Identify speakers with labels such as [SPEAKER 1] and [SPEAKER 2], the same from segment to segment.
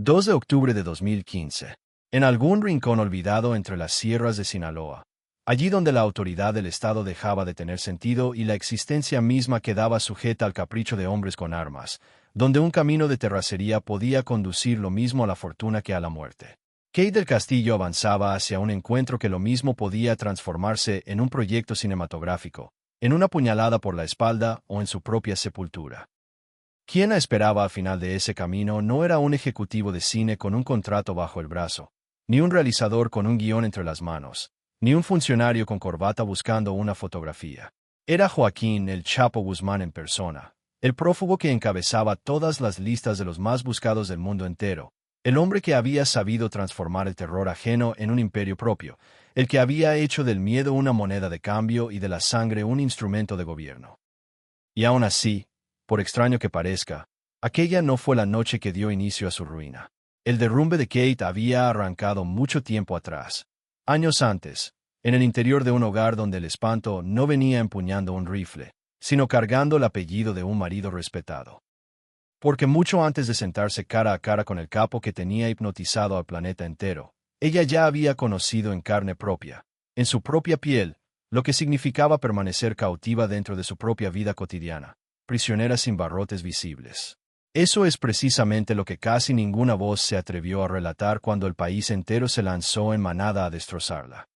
[SPEAKER 1] 2 de octubre de 2015. En algún rincón olvidado entre las sierras de Sinaloa, allí donde la autoridad del Estado dejaba de tener sentido y la existencia misma quedaba sujeta al capricho de hombres con armas, donde un camino de terracería podía conducir lo mismo a la fortuna que a la muerte. Kate del Castillo avanzaba hacia un encuentro que lo mismo podía transformarse en un proyecto cinematográfico, en una puñalada por la espalda o en su propia sepultura. Quien la esperaba al final de ese camino no era un ejecutivo de cine con un contrato bajo el brazo, ni un realizador con un guión entre las manos, ni un funcionario con corbata buscando una fotografía. Era Joaquín El Chapo Guzmán en persona, el prófugo que encabezaba todas las listas de los más buscados del mundo entero, el hombre que había sabido transformar el terror ajeno en un imperio propio, el que había hecho del miedo una moneda de cambio y de la sangre un instrumento de gobierno. Y aún así, por extraño que parezca, aquella no fue la noche que dio inicio a su ruina. El derrumbe de Kate había arrancado mucho tiempo atrás. Años antes, en el interior de un hogar donde el espanto no venía empuñando un rifle, sino cargando el apellido de un marido respetado. Porque mucho antes de sentarse cara a cara con el capo que tenía hipnotizado al planeta entero, ella ya había conocido en carne propia, en su propia piel, lo que significaba permanecer cautiva dentro de su propia vida cotidiana, prisionera sin barrotes visibles. Eso es precisamente lo que casi ninguna voz se atrevió a relatar cuando el país entero se lanzó en manada a destrozarla.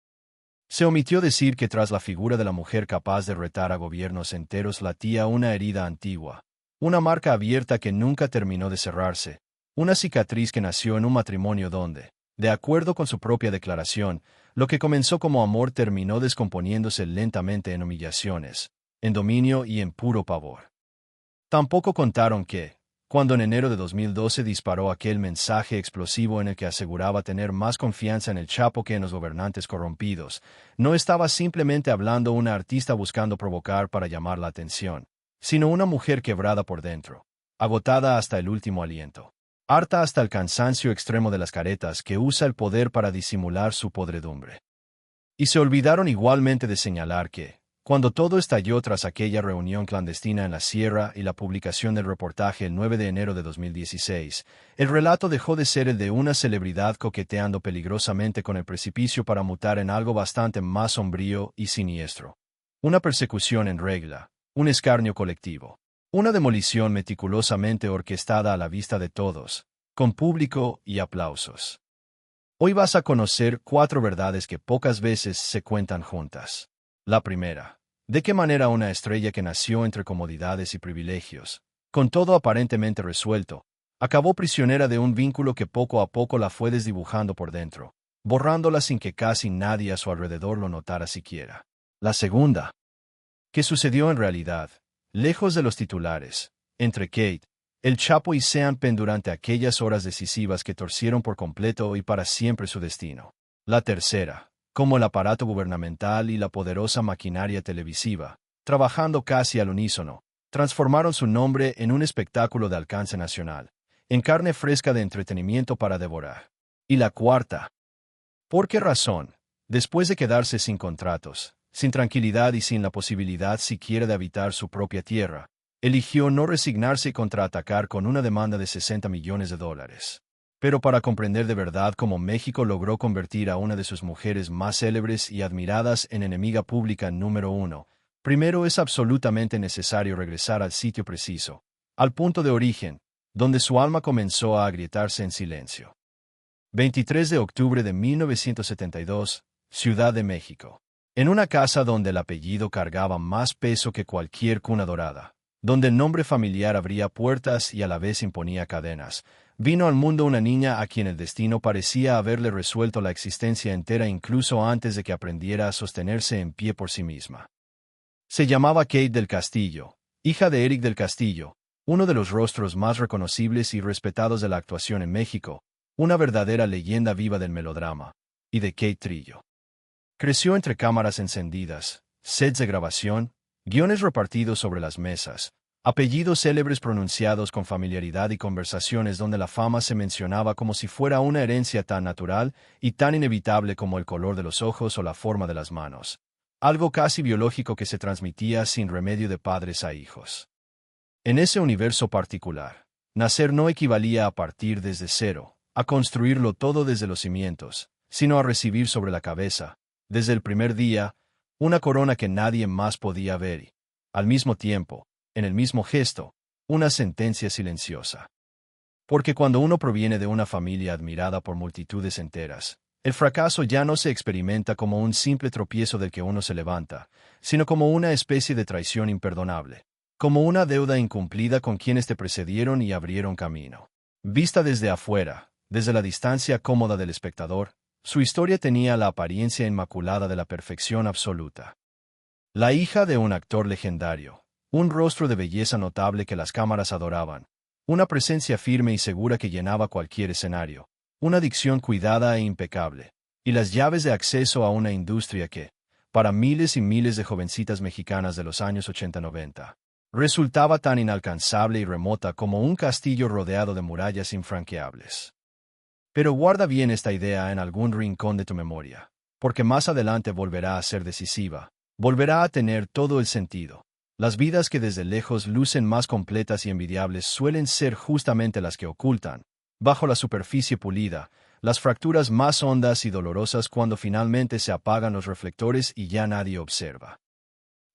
[SPEAKER 1] Se omitió decir que tras la figura de la mujer capaz de retar a gobiernos enteros latía una herida antigua, una marca abierta que nunca terminó de cerrarse, una cicatriz que nació en un matrimonio donde, de acuerdo con su propia declaración, lo que comenzó como amor terminó descomponiéndose lentamente en humillaciones, en dominio y en puro pavor. Tampoco contaron que, cuando en enero de 2012 disparó aquel mensaje explosivo en el que aseguraba tener más confianza en el Chapo que en los gobernantes corrompidos, no estaba simplemente hablando una artista buscando provocar para llamar la atención, sino una mujer quebrada por dentro, agotada hasta el último aliento, harta hasta el cansancio extremo de las caretas que usa el poder para disimular su podredumbre. Y se olvidaron igualmente de señalar que, cuando todo estalló tras aquella reunión clandestina en la sierra y la publicación del reportaje el 9 de enero de 2016, el relato dejó de ser el de una celebridad coqueteando peligrosamente con el precipicio para mutar en algo bastante más sombrío y siniestro. Una persecución en regla, un escarnio colectivo, una demolición meticulosamente orquestada a la vista de todos, con público y aplausos. Hoy vas a conocer 4 verdades que pocas veces se cuentan juntas. La primera, ¿de qué manera una estrella que nació entre comodidades y privilegios, con todo aparentemente resuelto, acabó prisionera de un vínculo que poco a poco la fue desdibujando por dentro, borrándola sin que casi nadie a su alrededor lo notara siquiera? La segunda, ¿qué sucedió en realidad, lejos de los titulares, entre Kate, el Chapo y Sean Penn durante aquellas horas decisivas que torcieron por completo y para siempre su destino? La tercera, como el aparato gubernamental y la poderosa maquinaria televisiva, trabajando casi al unísono, transformaron su nombre en un espectáculo de alcance nacional, en carne fresca de entretenimiento para devorar. Y la cuarta, ¿por qué razón, después de quedarse sin contratos, sin tranquilidad y sin la posibilidad siquiera de habitar su propia tierra, eligió no resignarse y contraatacar con una demanda de $60 millones? Pero para comprender de verdad cómo México logró convertir a una de sus mujeres más célebres y admiradas en enemiga pública número 1, primero es absolutamente necesario regresar al sitio preciso, al punto de origen, donde su alma comenzó a agrietarse en silencio. 23 de octubre de 1972, Ciudad de México. En una casa donde el apellido cargaba más peso que cualquier cuna dorada, donde el nombre familiar abría puertas y a la vez imponía cadenas, vino al mundo una niña a quien el destino parecía haberle resuelto la existencia entera incluso antes de que aprendiera a sostenerse en pie por sí misma. Se llamaba Kate del Castillo, hija de Eric del Castillo, uno de los rostros más reconocibles y respetados de la actuación en México, una verdadera leyenda viva del melodrama, y de Kate Trillo. Creció entre cámaras encendidas, sets de grabación, guiones repartidos sobre las mesas, apellidos célebres pronunciados con familiaridad y conversaciones donde la fama se mencionaba como si fuera una herencia tan natural y tan inevitable como el color de los ojos o la forma de las manos, algo casi biológico que se transmitía sin remedio de padres a hijos. En ese universo particular, Nacer no equivalía a partir desde cero, a construirlo todo desde los cimientos, sino a recibir sobre la cabeza, desde el primer día, una corona que nadie más podía ver y, al mismo tiempo, en el mismo gesto, una sentencia silenciosa. Porque cuando uno proviene de una familia admirada por multitudes enteras, el fracaso ya no se experimenta como un simple tropiezo del que uno se levanta, sino como una especie de traición imperdonable, como una deuda incumplida con quienes te precedieron y abrieron camino. Vista desde afuera, desde la distancia cómoda del espectador, su historia tenía la apariencia inmaculada de la perfección absoluta. La hija de un actor legendario, un rostro de belleza notable que las cámaras adoraban, una presencia firme y segura que llenaba cualquier escenario, una dicción cuidada e impecable, y las llaves de acceso a una industria que, para miles y miles de jovencitas mexicanas de los años 80-90, resultaba tan inalcanzable y remota como un castillo rodeado de murallas infranqueables. Pero guarda bien esta idea en algún rincón de tu memoria, porque más adelante volverá a ser decisiva, volverá a tener todo el sentido. Las vidas que desde lejos lucen más completas y envidiables suelen ser justamente las que ocultan, bajo la superficie pulida, las fracturas más hondas y dolorosas cuando finalmente se apagan los reflectores y ya nadie observa.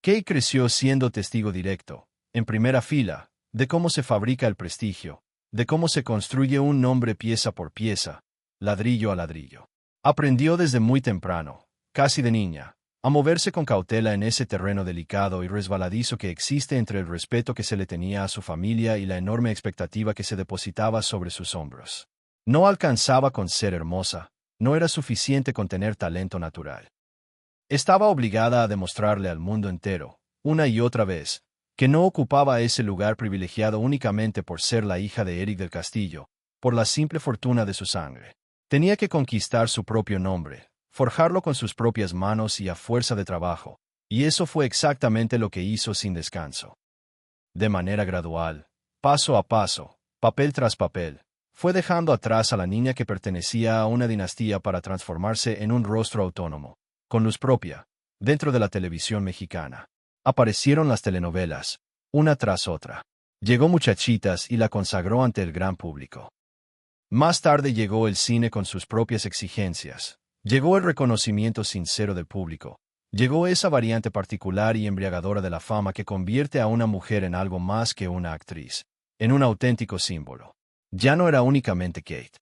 [SPEAKER 1] Kate creció siendo testigo directo, en primera fila, de cómo se fabrica el prestigio, de cómo se construye un nombre pieza por pieza, ladrillo a ladrillo. Aprendió desde muy temprano, casi de niña, a moverse con cautela en ese terreno delicado y resbaladizo que existe entre el respeto que se le tenía a su familia y la enorme expectativa que se depositaba sobre sus hombros. No alcanzaba con ser hermosa, no era suficiente con tener talento natural. Estaba obligada a demostrarle al mundo entero, una y otra vez, que no ocupaba ese lugar privilegiado únicamente por ser la hija de Eric del Castillo, por la simple fortuna de su sangre. Tenía que conquistar su propio nombre, forjarlo con sus propias manos y a fuerza de trabajo, y eso fue exactamente lo que hizo sin descanso. De manera gradual, paso a paso, papel tras papel, fue dejando atrás a la niña que pertenecía a una dinastía para transformarse en un rostro autónomo, con luz propia, dentro de la televisión mexicana. Aparecieron las telenovelas, una tras otra. Llegó Muchachitas y la consagró ante el gran público. Más tarde llegó el cine con sus propias exigencias. Llegó el reconocimiento sincero del público. Llegó esa variante particular y embriagadora de la fama que convierte a una mujer en algo más que una actriz, en un auténtico símbolo. Ya no era únicamente Kate.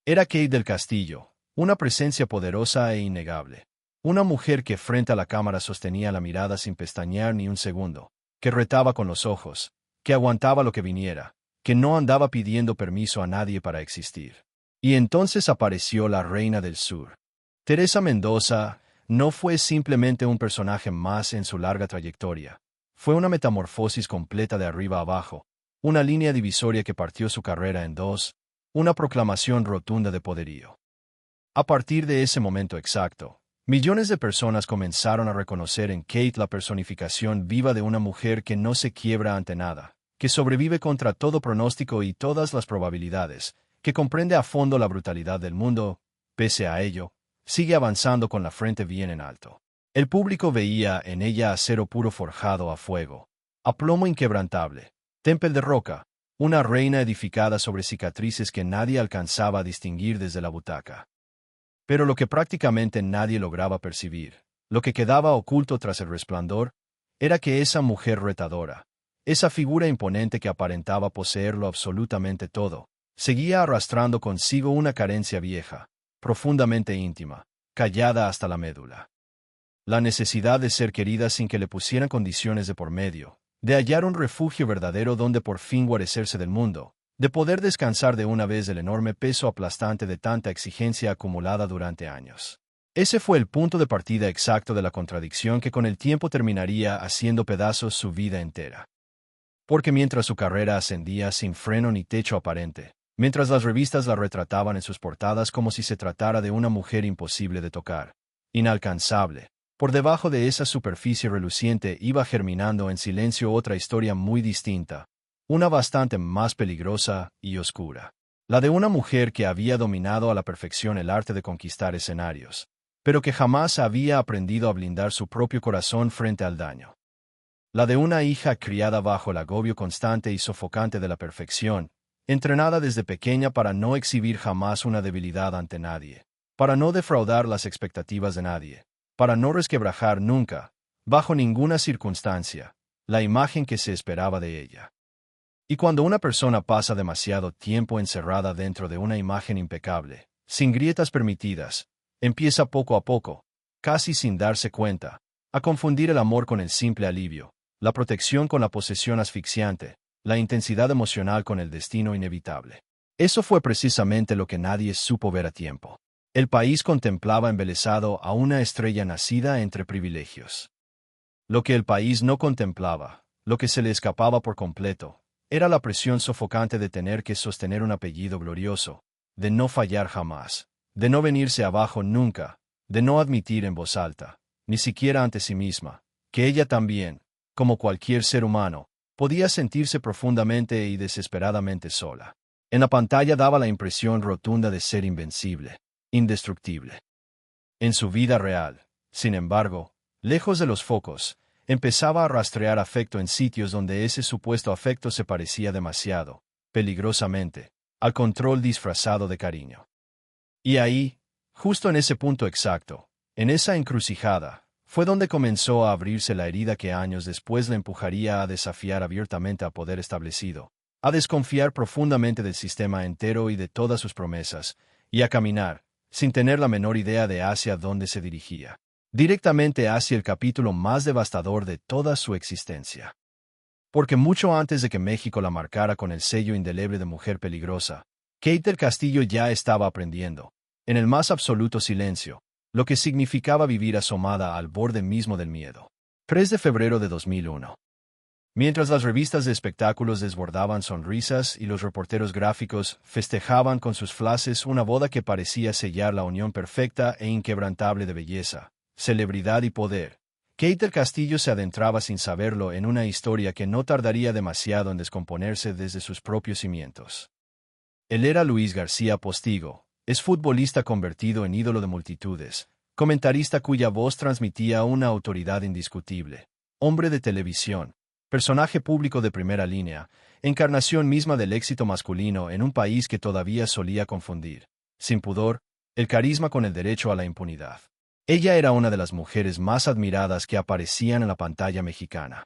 [SPEAKER 1] Era Kate del Castillo, una presencia poderosa e innegable. Una mujer que frente a la cámara sostenía la mirada sin pestañear ni un segundo, que retaba con los ojos, que aguantaba lo que viniera, que no andaba pidiendo permiso a nadie para existir. Y entonces apareció la Reina del Sur. Teresa Mendoza no fue simplemente un personaje más en su larga trayectoria. Fue una metamorfosis completa de arriba a abajo, una línea divisoria que partió su carrera en dos, una proclamación rotunda de poderío. A partir de ese momento exacto, millones de personas comenzaron a reconocer en Kate la personificación viva de una mujer que no se quiebra ante nada, que sobrevive contra todo pronóstico y todas las probabilidades, que comprende a fondo la brutalidad del mundo, pese a ello, sigue avanzando con la frente bien en alto. El público veía en ella acero puro forjado a fuego, a plomo inquebrantable, temple de roca, una reina edificada sobre cicatrices que nadie alcanzaba a distinguir desde la butaca. Pero lo que prácticamente nadie lograba percibir, lo que quedaba oculto tras el resplandor, era que esa mujer retadora, esa figura imponente que aparentaba poseerlo absolutamente todo, seguía arrastrando consigo una carencia vieja, profundamente íntima, callada hasta la médula. La necesidad de ser querida sin que le pusieran condiciones de por medio, de hallar un refugio verdadero donde por fin guarecerse del mundo, de poder descansar de una vez del enorme peso aplastante de tanta exigencia acumulada durante años. Ese fue el punto de partida exacto de la contradicción que con el tiempo terminaría haciendo pedazos su vida entera. Porque mientras su carrera ascendía sin freno ni techo aparente, mientras las revistas la retrataban en sus portadas como si se tratara de una mujer imposible de tocar, inalcanzable, por debajo de esa superficie reluciente iba germinando en silencio otra historia muy distinta, una bastante más peligrosa y oscura. La de una mujer que había dominado a la perfección el arte de conquistar escenarios, pero que jamás había aprendido a blindar su propio corazón frente al daño. La de una hija criada bajo el agobio constante y sofocante de la perfección, entrenada desde pequeña para no exhibir jamás una debilidad ante nadie, para no defraudar las expectativas de nadie, para no resquebrajar nunca, bajo ninguna circunstancia, la imagen que se esperaba de ella. Y cuando una persona pasa demasiado tiempo encerrada dentro de una imagen impecable, sin grietas permitidas, empieza poco a poco, casi sin darse cuenta, a confundir el amor con el simple alivio, la protección con la posesión asfixiante, la intensidad emocional con el destino inevitable. Eso fue precisamente lo que nadie supo ver a tiempo. El país contemplaba embelesado a una estrella nacida entre privilegios. Lo que el país no contemplaba, lo que se le escapaba por completo, era la presión sofocante de tener que sostener un apellido glorioso, de no fallar jamás, de no venirse abajo nunca, de no admitir en voz alta, ni siquiera ante sí misma, que ella también, como cualquier ser humano, podía sentirse profundamente y desesperadamente sola. En la pantalla daba la impresión rotunda de ser invencible, indestructible. En su vida real, sin embargo, lejos de los focos, empezaba a rastrear afecto en sitios donde ese supuesto afecto se parecía demasiado, peligrosamente, al control disfrazado de cariño. Y ahí, justo en ese punto exacto, en esa encrucijada, fue donde comenzó a abrirse la herida que años después le empujaría a desafiar abiertamente al poder establecido, a desconfiar profundamente del sistema entero y de todas sus promesas, y a caminar, sin tener la menor idea de hacia dónde se dirigía, directamente hacia el capítulo más devastador de toda su existencia. Porque mucho antes de que México la marcara con el sello indeleble de mujer peligrosa, Kate del Castillo ya estaba aprendiendo, en el más absoluto silencio, lo que significaba vivir asomada al borde mismo del miedo. 3 de febrero de 2001. Mientras las revistas de espectáculos desbordaban sonrisas y los reporteros gráficos festejaban con sus flashes una boda que parecía sellar la unión perfecta e inquebrantable de belleza, celebridad y poder, Kate del Castillo se adentraba sin saberlo en una historia que no tardaría demasiado en descomponerse desde sus propios cimientos. Él era Luis García Postigo, es futbolista convertido en ídolo de multitudes, comentarista cuya voz transmitía una autoridad indiscutible, hombre de televisión, personaje público de primera línea, encarnación misma del éxito masculino en un país que todavía solía confundir, sin pudor, el carisma con el derecho a la impunidad. Ella era una de las mujeres más admiradas que aparecían en la pantalla mexicana.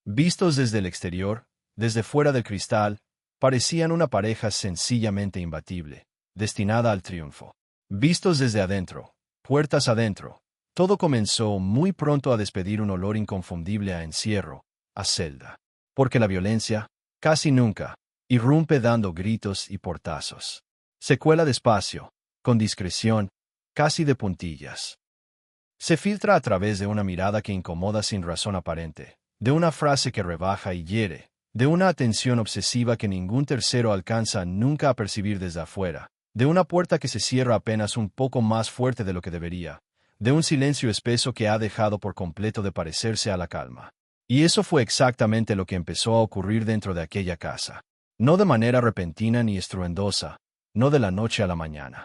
[SPEAKER 1] Vistos desde el exterior, desde fuera del cristal, parecían una pareja sencillamente imbatible, destinada al triunfo. Vistos desde adentro, puertas adentro, todo comenzó muy pronto a despedir un olor inconfundible a encierro, a celda. Porque la violencia, casi nunca, irrumpe dando gritos y portazos. Se cuela despacio, con discreción, casi de puntillas. Se filtra a través de una mirada que incomoda sin razón aparente, de una frase que rebaja y hiere, de una atención obsesiva que ningún tercero alcanza nunca a percibir desde afuera, de una puerta que se cierra apenas un poco más fuerte de lo que debería, de un silencio espeso que ha dejado por completo de parecerse a la calma. Y eso fue exactamente lo que empezó a ocurrir dentro de aquella casa. No de manera repentina ni estruendosa, no de la noche a la mañana.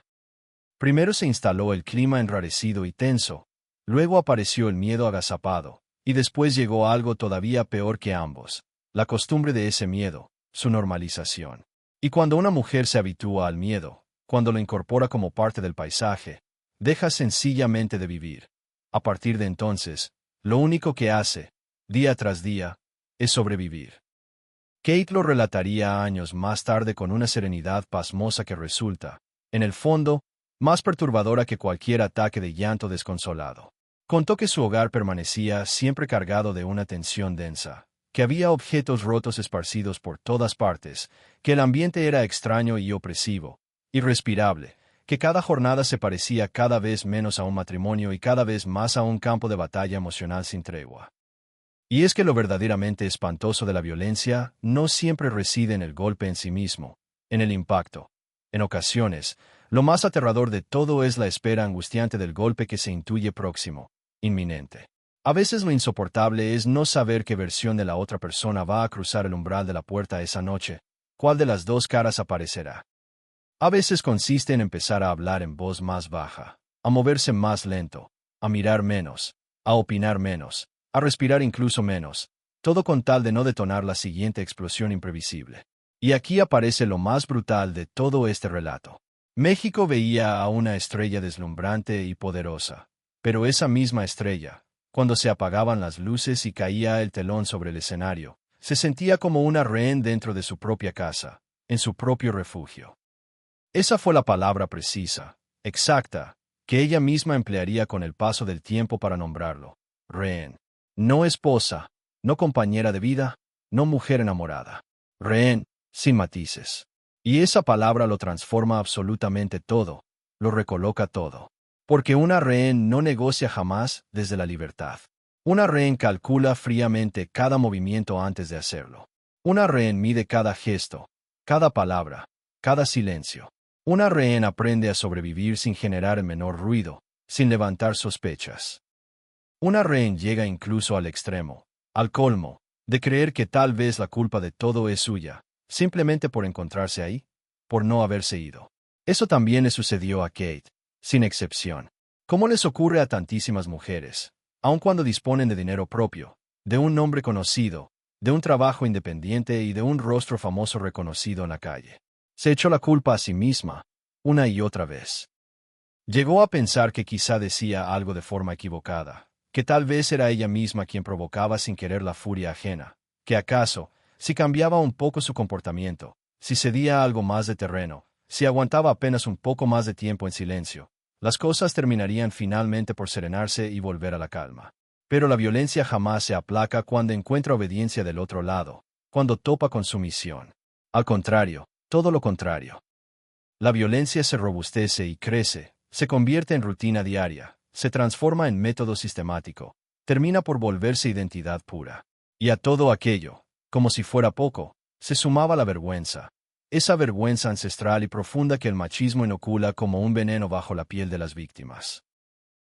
[SPEAKER 1] Primero se instaló el clima enrarecido y tenso, luego apareció el miedo agazapado, y después llegó algo todavía peor que ambos, la costumbre de ese miedo, su normalización. Y cuando una mujer se habitúa al miedo, cuando lo incorpora como parte del paisaje, deja sencillamente de vivir. A partir de entonces, lo único que hace, día tras día, es sobrevivir. Kate lo relataría años más tarde con una serenidad pasmosa que resulta, en el fondo, más perturbadora que cualquier ataque de llanto desconsolado. Contó que su hogar permanecía siempre cargado de una tensión densa, que había objetos rotos esparcidos por todas partes, que el ambiente era extraño y opresivo, irrespirable, que cada jornada se parecía cada vez menos a un matrimonio y cada vez más a un campo de batalla emocional sin tregua. Y es que lo verdaderamente espantoso de la violencia no siempre reside en el golpe en sí mismo, en el impacto. En ocasiones, lo más aterrador de todo es la espera angustiante del golpe que se intuye próximo, inminente. A veces lo insoportable es no saber qué versión de la otra persona va a cruzar el umbral de la puerta esa noche, cuál de las dos caras aparecerá. A veces consiste en empezar a hablar en voz más baja, a moverse más lento, a mirar menos, a opinar menos, a respirar incluso menos, todo con tal de no detonar la siguiente explosión imprevisible. Y aquí aparece lo más brutal de todo este relato. México veía a una estrella deslumbrante y poderosa, pero esa misma estrella, cuando se apagaban las luces y caía el telón sobre el escenario, se sentía como una rehén dentro de su propia casa, en su propio refugio. Esa fue la palabra precisa, exacta, que ella misma emplearía con el paso del tiempo para nombrarlo. Rehén. No esposa, no compañera de vida, no mujer enamorada. Rehén, sin matices. Y esa palabra lo transforma absolutamente todo, lo recoloca todo. Porque una rehén no negocia jamás desde la libertad. Una rehén calcula fríamente cada movimiento antes de hacerlo. Una rehén mide cada gesto, cada palabra, cada silencio. Una rehén aprende a sobrevivir sin generar el menor ruido, sin levantar sospechas. Una rehén llega incluso al extremo, al colmo, de creer que tal vez la culpa de todo es suya, simplemente por encontrarse ahí, por no haberse ido. Eso también le sucedió a Kate, sin excepción. ¿Cómo les ocurre a tantísimas mujeres, aun cuando disponen de dinero propio, de un nombre conocido, de un trabajo independiente y de un rostro famoso reconocido en la calle? Se echó la culpa a sí misma, una y otra vez. Llegó a pensar que quizá decía algo de forma equivocada, que tal vez era ella misma quien provocaba sin querer la furia ajena, que acaso, si cambiaba un poco su comportamiento, si cedía algo más de terreno, si aguantaba apenas un poco más de tiempo en silencio, las cosas terminarían finalmente por serenarse y volver a la calma. Pero la violencia jamás se aplaca cuando encuentra obediencia del otro lado, cuando topa con sumisión. Al contrario, todo lo contrario. La violencia se robustece y crece, se convierte en rutina diaria, se transforma en método sistemático, termina por volverse identidad pura. Y a todo aquello, como si fuera poco, se sumaba la vergüenza. Esa vergüenza ancestral y profunda que el machismo inocula como un veneno bajo la piel de las víctimas.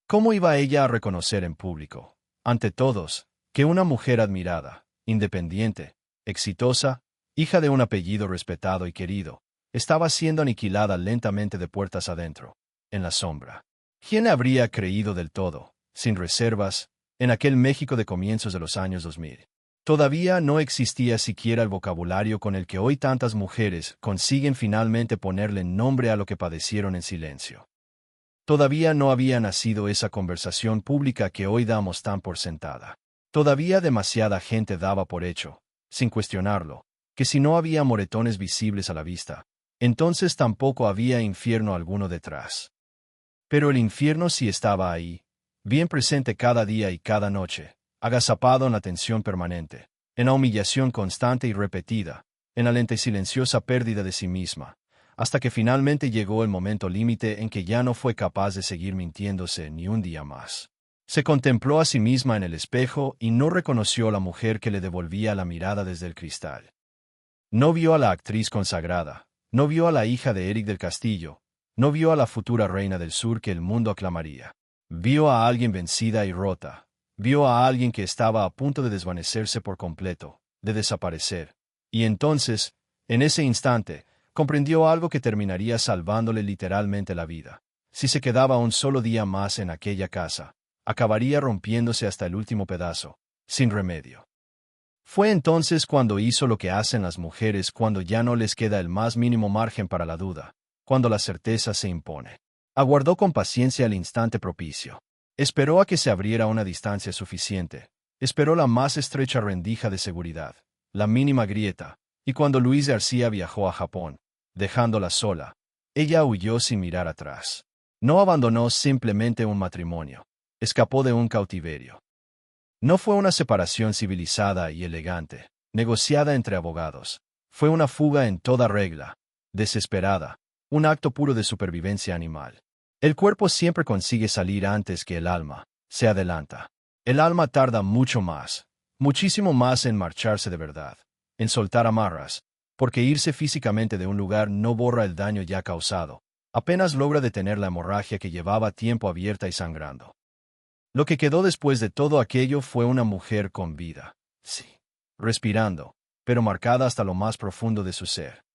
[SPEAKER 1] ¿Cómo iba ella a reconocer en público, ante todos, que una mujer admirada, independiente, exitosa, hija de un apellido respetado y querido, estaba siendo aniquilada lentamente de puertas adentro, en la sombra? ¿Quién le habría creído del todo, sin reservas, en aquel México de comienzos de los años 2000? Todavía no existía siquiera el vocabulario con el que hoy tantas mujeres consiguen finalmente ponerle nombre a lo que padecieron en silencio. Todavía no había nacido esa conversación pública que hoy damos tan por sentada. Todavía demasiada gente daba por hecho, sin cuestionarlo, que si no había moretones visibles a la vista, entonces tampoco había infierno alguno detrás. Pero el infierno sí estaba ahí, bien presente cada día y cada noche, agazapado en la tensión permanente, en la humillación constante y repetida, en la lenta y silenciosa pérdida de sí misma, hasta que finalmente llegó el momento límite en que ya no fue capaz de seguir mintiéndose ni un día más. Se contempló a sí misma en el espejo y no reconoció a la mujer que le devolvía la mirada desde el cristal. No vio a la actriz consagrada, no vio a la hija de Eric del Castillo, no vio a la futura reina del sur que el mundo aclamaría. Vio a alguien vencida y rota, vio a alguien que estaba a punto de desvanecerse por completo, de desaparecer. Y entonces, en ese instante, comprendió algo que terminaría salvándole literalmente la vida. Si se quedaba un solo día más en aquella casa, acabaría rompiéndose hasta el último pedazo, sin remedio. Fue entonces cuando hizo lo que hacen las mujeres cuando ya no les queda el más mínimo margen para la duda, cuando la certeza se impone. Aguardó con paciencia el instante propicio. Esperó a que se abriera una distancia suficiente. Esperó la más estrecha rendija de seguridad, la mínima grieta, y cuando Luis García viajó a Japón, dejándola sola, ella huyó sin mirar atrás. No abandonó simplemente un matrimonio. Escapó de un cautiverio. No fue una separación civilizada y elegante, negociada entre abogados. Fue una fuga en toda regla, desesperada, un acto puro de supervivencia animal. El cuerpo siempre consigue salir antes que el alma, se adelanta. El alma tarda mucho más, muchísimo más en marcharse de verdad, en soltar amarras, porque irse físicamente de un lugar no borra el daño ya causado, apenas logra detener la hemorragia que llevaba tiempo abierta y sangrando. Lo que quedó después de todo aquello fue una mujer con vida, sí, respirando, pero marcada hasta lo más profundo de su ser.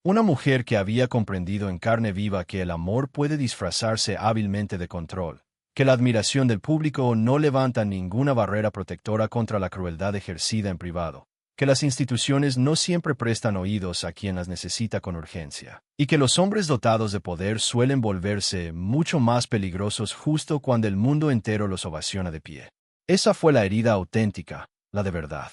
[SPEAKER 1] Una mujer que había comprendido en carne viva que el amor puede disfrazarse hábilmente de control, que la admiración del público no levanta ninguna barrera protectora contra la crueldad ejercida en privado, que las instituciones no siempre prestan oídos a quien las necesita con urgencia, y que los hombres dotados de poder suelen volverse mucho más peligrosos justo cuando el mundo entero los ovaciona de pie. Esa fue la herida auténtica, la de verdad.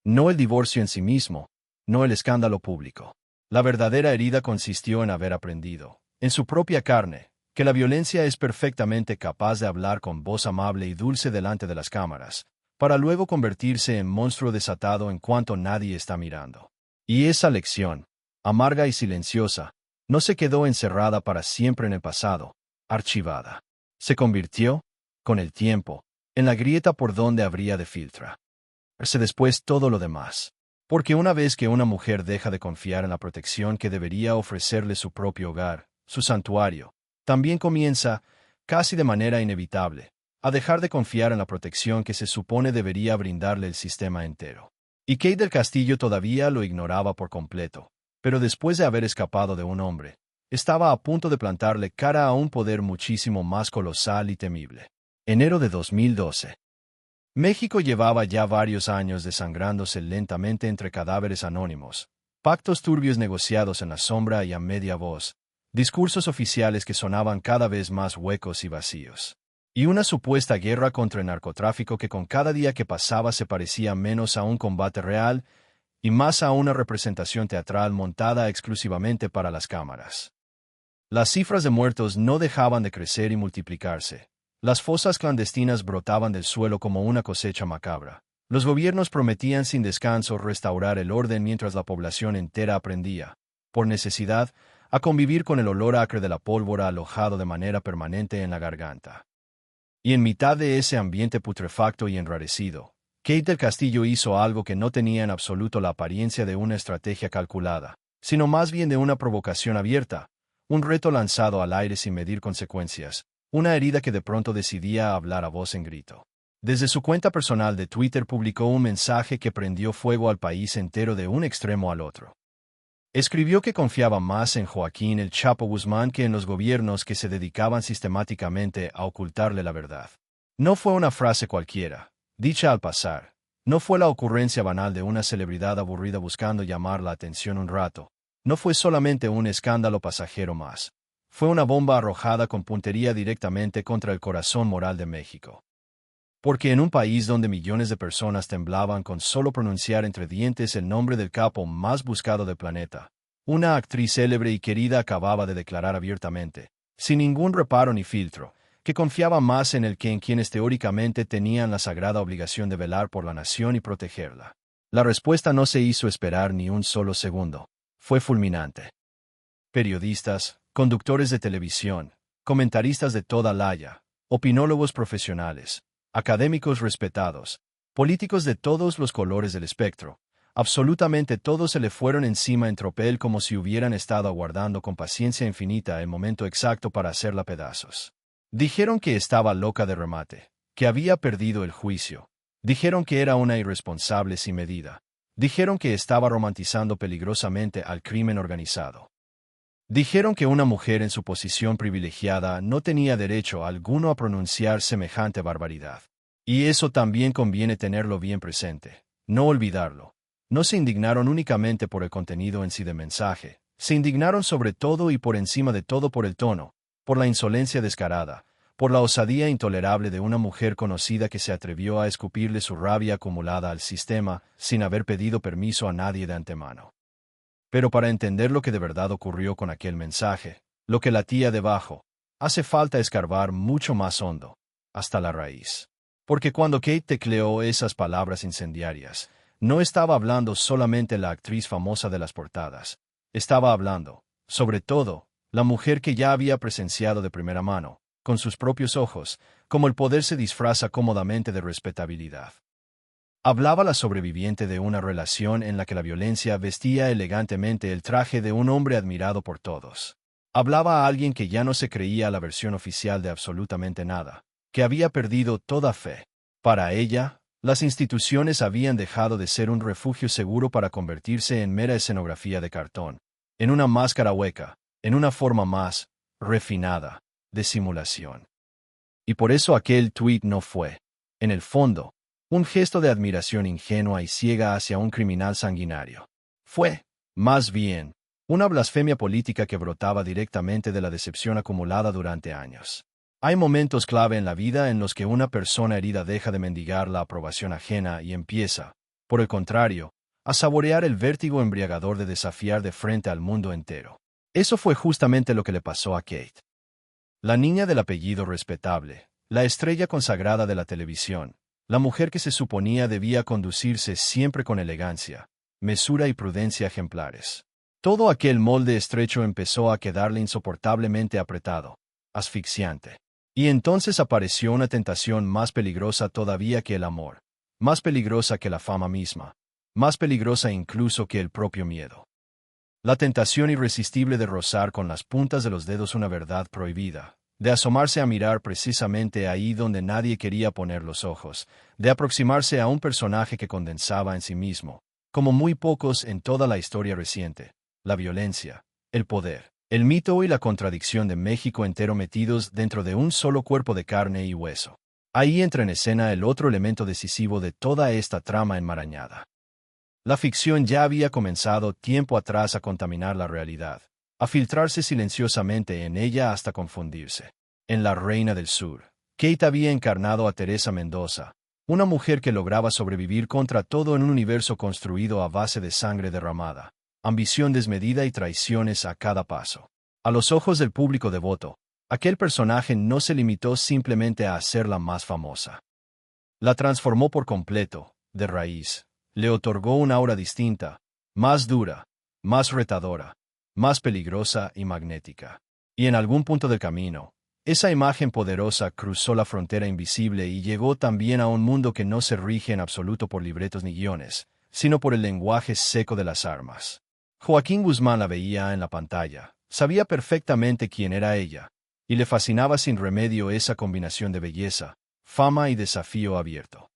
[SPEAKER 1] No el divorcio en sí mismo, no el escándalo público. La verdadera herida consistió en haber aprendido, en su propia carne, que la violencia es perfectamente capaz de hablar con voz amable y dulce delante de las cámaras, para luego convertirse en monstruo desatado en cuanto nadie está mirando. Y esa lección, amarga y silenciosa, no se quedó encerrada para siempre en el pasado, archivada. Se convirtió, con el tiempo, en la grieta por donde habría de filtrarse después todo lo demás. Porque una vez que una mujer deja de confiar en la protección que debería ofrecerle su propio hogar, su santuario, también comienza, casi de manera inevitable, a dejar de confiar en la protección que se supone debería brindarle el sistema entero. Y Kate del Castillo todavía lo ignoraba por completo, pero después de haber escapado de un hombre, estaba a punto de plantarle cara a un poder muchísimo más colosal y temible. Enero de 2012. México llevaba ya varios años desangrándose lentamente entre cadáveres anónimos, pactos turbios negociados en la sombra y a media voz, discursos oficiales que sonaban cada vez más huecos y vacíos, y una supuesta guerra contra el narcotráfico que con cada día que pasaba se parecía menos a un combate real y más a una representación teatral montada exclusivamente para las cámaras. Las cifras de muertos no dejaban de crecer y multiplicarse. Las fosas clandestinas brotaban del suelo como una cosecha macabra. Los gobiernos prometían sin descanso restaurar el orden mientras la población entera aprendía, por necesidad, a convivir con el olor acre de la pólvora alojado de manera permanente en la garganta. Y en mitad de ese ambiente putrefacto y enrarecido, Kate del Castillo hizo algo que no tenía en absoluto la apariencia de una estrategia calculada, sino más bien de una provocación abierta, un reto lanzado al aire sin medir consecuencias, una herida que de pronto decidía hablar a voz en grito. Desde su cuenta personal de Twitter publicó un mensaje que prendió fuego al país entero de un extremo al otro. Escribió que confiaba más en Joaquín El Chapo Guzmán que en los gobiernos que se dedicaban sistemáticamente a ocultarle la verdad. No fue una frase cualquiera, dicha al pasar. No fue la ocurrencia banal de una celebridad aburrida buscando llamar la atención un rato. No fue solamente un escándalo pasajero más. Fue una bomba arrojada con puntería directamente contra el corazón moral de México. Porque en un país donde millones de personas temblaban con solo pronunciar entre dientes el nombre del capo más buscado del planeta, una actriz célebre y querida acababa de declarar abiertamente, sin ningún reparo ni filtro, que confiaba más en él que en quienes teóricamente tenían la sagrada obligación de velar por la nación y protegerla. La respuesta no se hizo esperar ni un solo segundo. Fue fulminante. Periodistas, conductores de televisión, comentaristas de toda laya, opinólogos profesionales, académicos respetados, políticos de todos los colores del espectro, absolutamente todos se le fueron encima en tropel como si hubieran estado aguardando con paciencia infinita el momento exacto para hacerla pedazos. Dijeron que estaba loca de remate, que había perdido el juicio. Dijeron que era una irresponsable sin medida. Dijeron que estaba romantizando peligrosamente al crimen organizado. Dijeron que una mujer en su posición privilegiada no tenía derecho alguno a pronunciar semejante barbaridad. Y eso también conviene tenerlo bien presente, no olvidarlo. No se indignaron únicamente por el contenido en sí del mensaje, se indignaron sobre todo y por encima de todo por el tono, por la insolencia descarada, por la osadía intolerable de una mujer conocida que se atrevió a escupirle su rabia acumulada al sistema sin haber pedido permiso a nadie de antemano. Pero para entender lo que de verdad ocurrió con aquel mensaje, lo que latía debajo, hace falta escarbar mucho más hondo, hasta la raíz. Porque cuando Kate tecleó esas palabras incendiarias, no estaba hablando solamente la actriz famosa de las portadas, estaba hablando, sobre todo, la mujer que ya había presenciado de primera mano, con sus propios ojos, cómo el poder se disfraza cómodamente de respetabilidad. Hablaba la sobreviviente de una relación en la que la violencia vestía elegantemente el traje de un hombre admirado por todos. Hablaba a alguien que ya no se creía la versión oficial de absolutamente nada, que había perdido toda fe. Para ella, las instituciones habían dejado de ser un refugio seguro para convertirse en mera escenografía de cartón, en una máscara hueca, en una forma más refinada de simulación. Y por eso aquel tuit no fue, en el fondo, Un gesto de admiración ingenua y ciega hacia un criminal sanguinario. Fue, más bien, una blasfemia política que brotaba directamente de la decepción acumulada durante años. Hay momentos clave en la vida en los que una persona herida deja de mendigar la aprobación ajena y empieza, por el contrario, a saborear el vértigo embriagador de desafiar de frente al mundo entero. Eso fue justamente lo que le pasó a Kate. La niña del apellido respetable, la estrella consagrada de la televisión, la mujer que se suponía debía conducirse siempre con elegancia, mesura y prudencia ejemplares. Todo aquel molde estrecho empezó a quedarle insoportablemente apretado, asfixiante. Y entonces apareció una tentación más peligrosa todavía que el amor, más peligrosa que la fama misma, más peligrosa incluso que el propio miedo. La tentación irresistible de rozar con las puntas de los dedos una verdad prohibida, de asomarse a mirar precisamente ahí donde nadie quería poner los ojos, de aproximarse a un personaje que condensaba en sí mismo, como muy pocos en toda la historia reciente, la violencia, el poder, el mito y la contradicción de México entero metidos dentro de un solo cuerpo de carne y hueso. Ahí entra en escena el otro elemento decisivo de toda esta trama enmarañada. La ficción ya había comenzado tiempo atrás a contaminar la realidad, a filtrarse silenciosamente en ella hasta confundirse. En La Reina del Sur, Kate había encarnado a Teresa Mendoza, una mujer que lograba sobrevivir contra todo en un universo construido a base de sangre derramada, ambición desmedida y traiciones a cada paso. A los ojos del público devoto, aquel personaje no se limitó simplemente a hacerla más famosa. La transformó por completo, de raíz. Le otorgó una aura distinta, más dura, más retadora, más peligrosa y magnética. Y en algún punto del camino, esa imagen poderosa cruzó la frontera invisible y llegó también a un mundo que no se rige en absoluto por libretos ni guiones, sino por el lenguaje seco de las armas. Joaquín Guzmán la veía en la pantalla, sabía perfectamente quién era ella, y le fascinaba sin remedio esa combinación de belleza, fama y desafío abierto.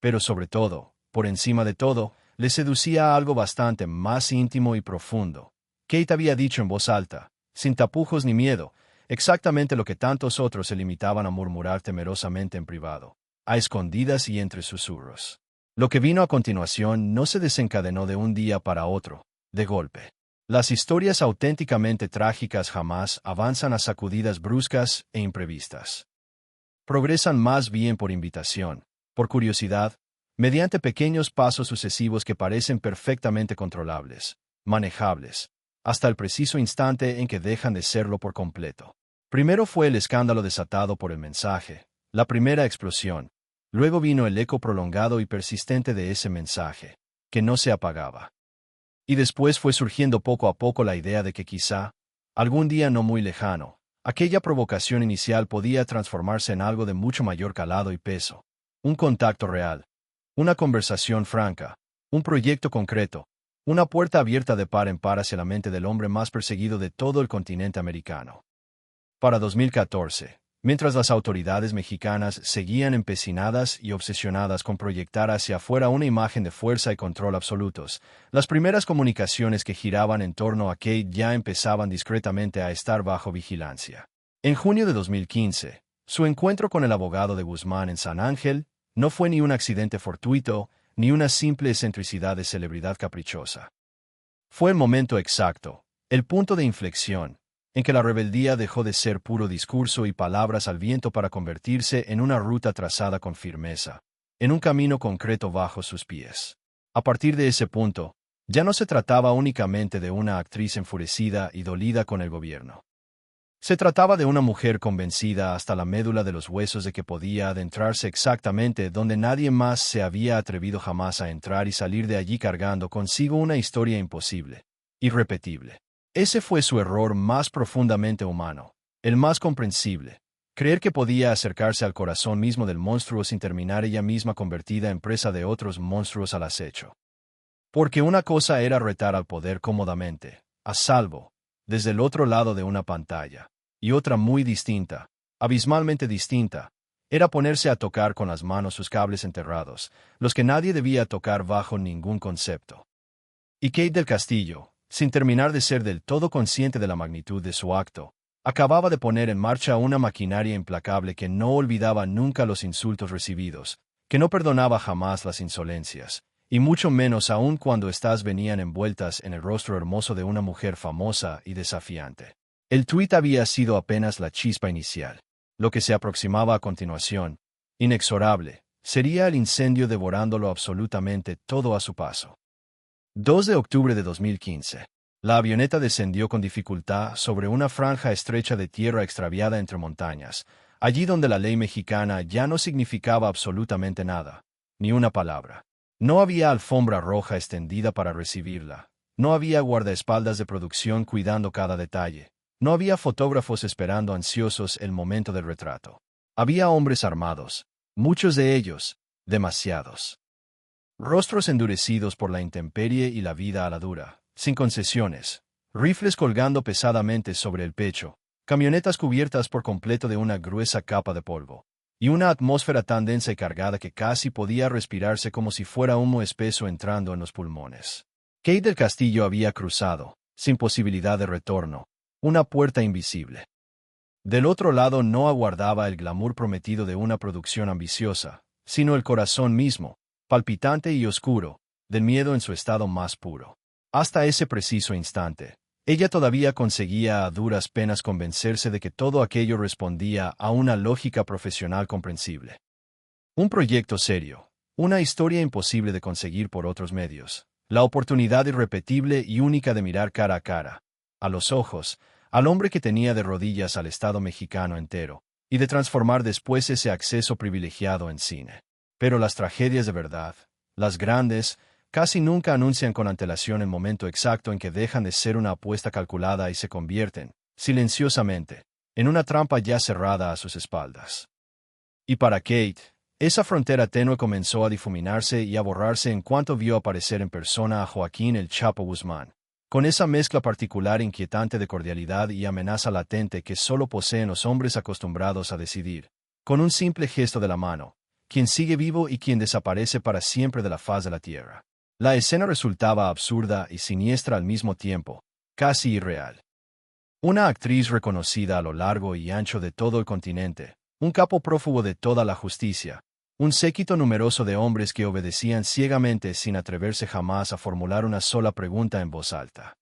[SPEAKER 1] Pero sobre todo, por encima de todo, le seducía algo bastante más íntimo y profundo. Kate había dicho en voz alta, sin tapujos ni miedo, exactamente lo que tantos otros se limitaban a murmurar temerosamente en privado, a escondidas y entre susurros. Lo que vino a continuación no se desencadenó de un día para otro, de golpe. Las historias auténticamente trágicas jamás avanzan a sacudidas bruscas e imprevistas. Progresan más bien por invitación, por curiosidad, mediante pequeños pasos sucesivos que parecen perfectamente controlables, manejables, hasta el preciso instante en que dejan de serlo por completo. Primero fue el escándalo desatado por el mensaje, la primera explosión, luego vino el eco prolongado y persistente de ese mensaje, que no se apagaba. Y después fue surgiendo poco a poco la idea de que quizá, algún día no muy lejano, aquella provocación inicial podía transformarse en algo de mucho mayor calado y peso, un contacto real. Una conversación franca, un proyecto concreto, una puerta abierta de par en par hacia la mente del hombre más perseguido de todo el continente americano. Para 2014, mientras las autoridades mexicanas seguían empecinadas y obsesionadas con proyectar hacia afuera una imagen de fuerza y control absolutos, las primeras comunicaciones que giraban en torno a Kate ya empezaban discretamente a estar bajo vigilancia. En junio de 2015, su encuentro con el abogado de Guzmán en San Ángel no fue ni un accidente fortuito, ni una simple excentricidad de celebridad caprichosa. Fue el momento exacto, el punto de inflexión, en que la rebeldía dejó de ser puro discurso y palabras al viento para convertirse en una ruta trazada con firmeza, en un camino concreto bajo sus pies. A partir de ese punto, ya no se trataba únicamente de una actriz enfurecida y dolida con el gobierno. Se trataba de una mujer convencida hasta la médula de los huesos de que podía adentrarse exactamente donde nadie más se había atrevido jamás a entrar y salir de allí cargando consigo una historia imposible, irrepetible. Ese fue su error más profundamente humano, el más comprensible, creer que podía acercarse al corazón mismo del monstruo sin terminar ella misma convertida en presa de otros monstruos al acecho. Porque una cosa era retar al poder cómodamente, a salvo, desde el otro lado de una pantalla. Y otra muy distinta, abismalmente distinta, era ponerse a tocar con las manos sus cables enterrados, los que nadie debía tocar bajo ningún concepto. Y Kate del Castillo, sin terminar de ser del todo consciente de la magnitud de su acto, acababa de poner en marcha una maquinaria implacable que no olvidaba nunca los insultos recibidos, que no perdonaba jamás las insolencias, y mucho menos aún cuando éstas venían envueltas en el rostro hermoso de una mujer famosa y desafiante. El tuit había sido apenas la chispa inicial. Lo que se aproximaba a continuación, inexorable, sería el incendio devorándolo absolutamente todo a su paso. 2 de octubre de 2015. La avioneta descendió con dificultad sobre una franja estrecha de tierra extraviada entre montañas, allí donde la ley mexicana ya no significaba absolutamente nada, ni una palabra. No había alfombra roja extendida para recibirla, no había guardaespaldas de producción cuidando cada detalle, no había fotógrafos esperando ansiosos el momento del retrato. Había hombres armados, muchos de ellos, demasiados. Rostros endurecidos por la intemperie y la vida a la dura, sin concesiones, rifles colgando pesadamente sobre el pecho, camionetas cubiertas por completo de una gruesa capa de polvo, y una atmósfera tan densa y cargada que casi podía respirarse como si fuera humo espeso entrando en los pulmones. Kate del Castillo había cruzado, sin posibilidad de retorno, una puerta invisible. Del otro lado no aguardaba el glamour prometido de una producción ambiciosa, sino el corazón mismo, palpitante y oscuro, del miedo en su estado más puro. Hasta ese preciso instante, ella todavía conseguía a duras penas convencerse de que todo aquello respondía a una lógica profesional comprensible. Un proyecto serio, una historia imposible de conseguir por otros medios, la oportunidad irrepetible y única de mirar cara a cara, a los ojos, al hombre que tenía de rodillas al Estado mexicano entero, y de transformar después ese acceso privilegiado en cine. Pero las tragedias de verdad, las grandes, casi nunca anuncian con antelación el momento exacto en que dejan de ser una apuesta calculada y se convierten, silenciosamente, en una trampa ya cerrada a sus espaldas. Y para Kate, esa frontera tenue comenzó a difuminarse y a borrarse en cuanto vio aparecer en persona a Joaquín El Chapo Guzmán, con esa mezcla particular inquietante de cordialidad y amenaza latente que solo poseen los hombres acostumbrados a decidir, con un simple gesto de la mano, quien sigue vivo y quien desaparece para siempre de la faz de la tierra. La escena resultaba absurda y siniestra al mismo tiempo, casi irreal. Una actriz reconocida a lo largo y ancho de todo el continente, un capo prófugo de toda la justicia, un séquito numeroso de hombres que obedecían ciegamente sin atreverse jamás a formular una sola pregunta en voz alta.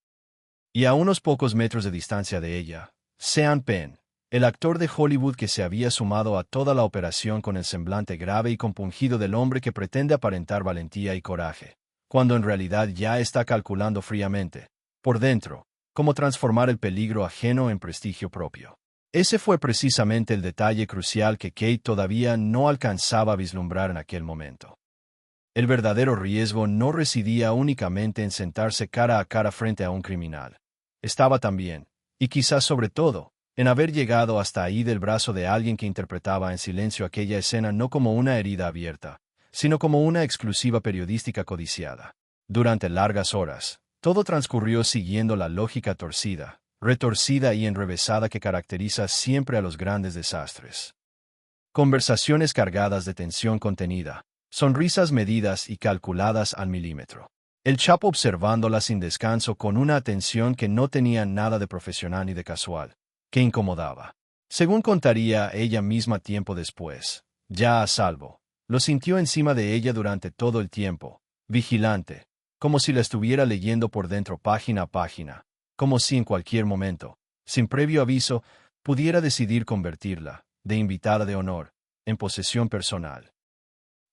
[SPEAKER 1] Y a unos pocos metros de distancia de ella, Sean Penn, el actor de Hollywood que se había sumado a toda la operación con el semblante grave y compungido del hombre que pretende aparentar valentía y coraje, cuando en realidad ya está calculando fríamente, por dentro, cómo transformar el peligro ajeno en prestigio propio. Ese fue precisamente el detalle crucial que Kate todavía no alcanzaba a vislumbrar en aquel momento. El verdadero riesgo no residía únicamente en sentarse cara a cara frente a un criminal. Estaba también, y quizás sobre todo, en haber llegado hasta ahí del brazo de alguien que interpretaba en silencio aquella escena no como una herida abierta, sino como una exclusiva periodística codiciada. Durante largas horas, todo transcurrió siguiendo la lógica torcida, retorcida y enrevesada que caracteriza siempre a los grandes desastres. Conversaciones cargadas de tensión contenida, sonrisas medidas y calculadas al milímetro. El Chapo observándola sin descanso con una atención que no tenía nada de profesional ni de casual, que incomodaba. Según contaría ella misma tiempo después, ya a salvo, lo sintió encima de ella durante todo el tiempo, vigilante, como si la estuviera leyendo por dentro página a página, como si en cualquier momento, sin previo aviso, pudiera decidir convertirla, de invitada de honor, en posesión personal.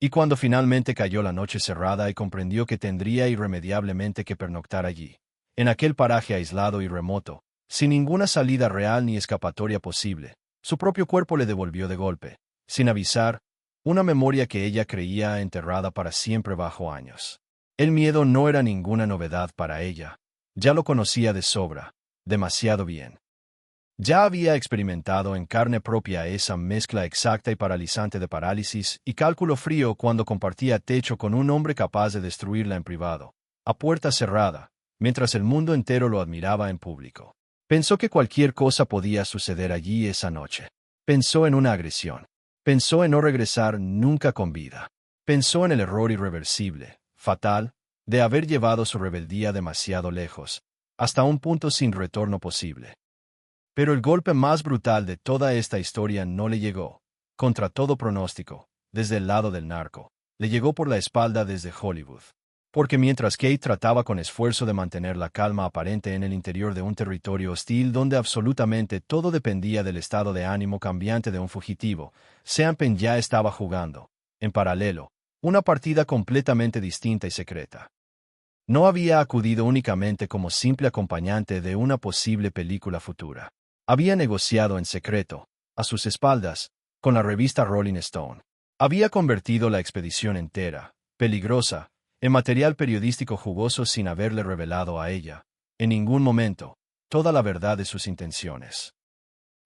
[SPEAKER 1] Y cuando finalmente cayó la noche cerrada y comprendió que tendría irremediablemente que pernoctar allí, en aquel paraje aislado y remoto, sin ninguna salida real ni escapatoria posible, su propio cuerpo le devolvió de golpe, sin avisar, una memoria que ella creía enterrada para siempre bajo años. El miedo no era ninguna novedad para ella, ya lo conocía de sobra, demasiado bien. Ya había experimentado en carne propia esa mezcla exacta y paralizante de parálisis y cálculo frío cuando compartía techo con un hombre capaz de destruirla en privado, a puerta cerrada, mientras el mundo entero lo admiraba en público. Pensó que cualquier cosa podía suceder allí esa noche. Pensó en una agresión. Pensó en no regresar nunca con vida. Pensó en el error irreversible, fatal, de haber llevado su rebeldía demasiado lejos, hasta un punto sin retorno posible. Pero el golpe más brutal de toda esta historia no le llegó, contra todo pronóstico, desde el lado del narco, le llegó por la espalda desde Hollywood. Porque mientras Kate trataba con esfuerzo de mantener la calma aparente en el interior de un territorio hostil donde absolutamente todo dependía del estado de ánimo cambiante de un fugitivo, Sean Penn ya estaba jugando, en paralelo, una partida completamente distinta y secreta. No había acudido únicamente como simple acompañante de una posible película futura. Había negociado en secreto, a sus espaldas, con la revista Rolling Stone. Había convertido la expedición entera, peligrosa, en material periodístico jugoso sin haberle revelado a ella, en ningún momento, toda la verdad de sus intenciones.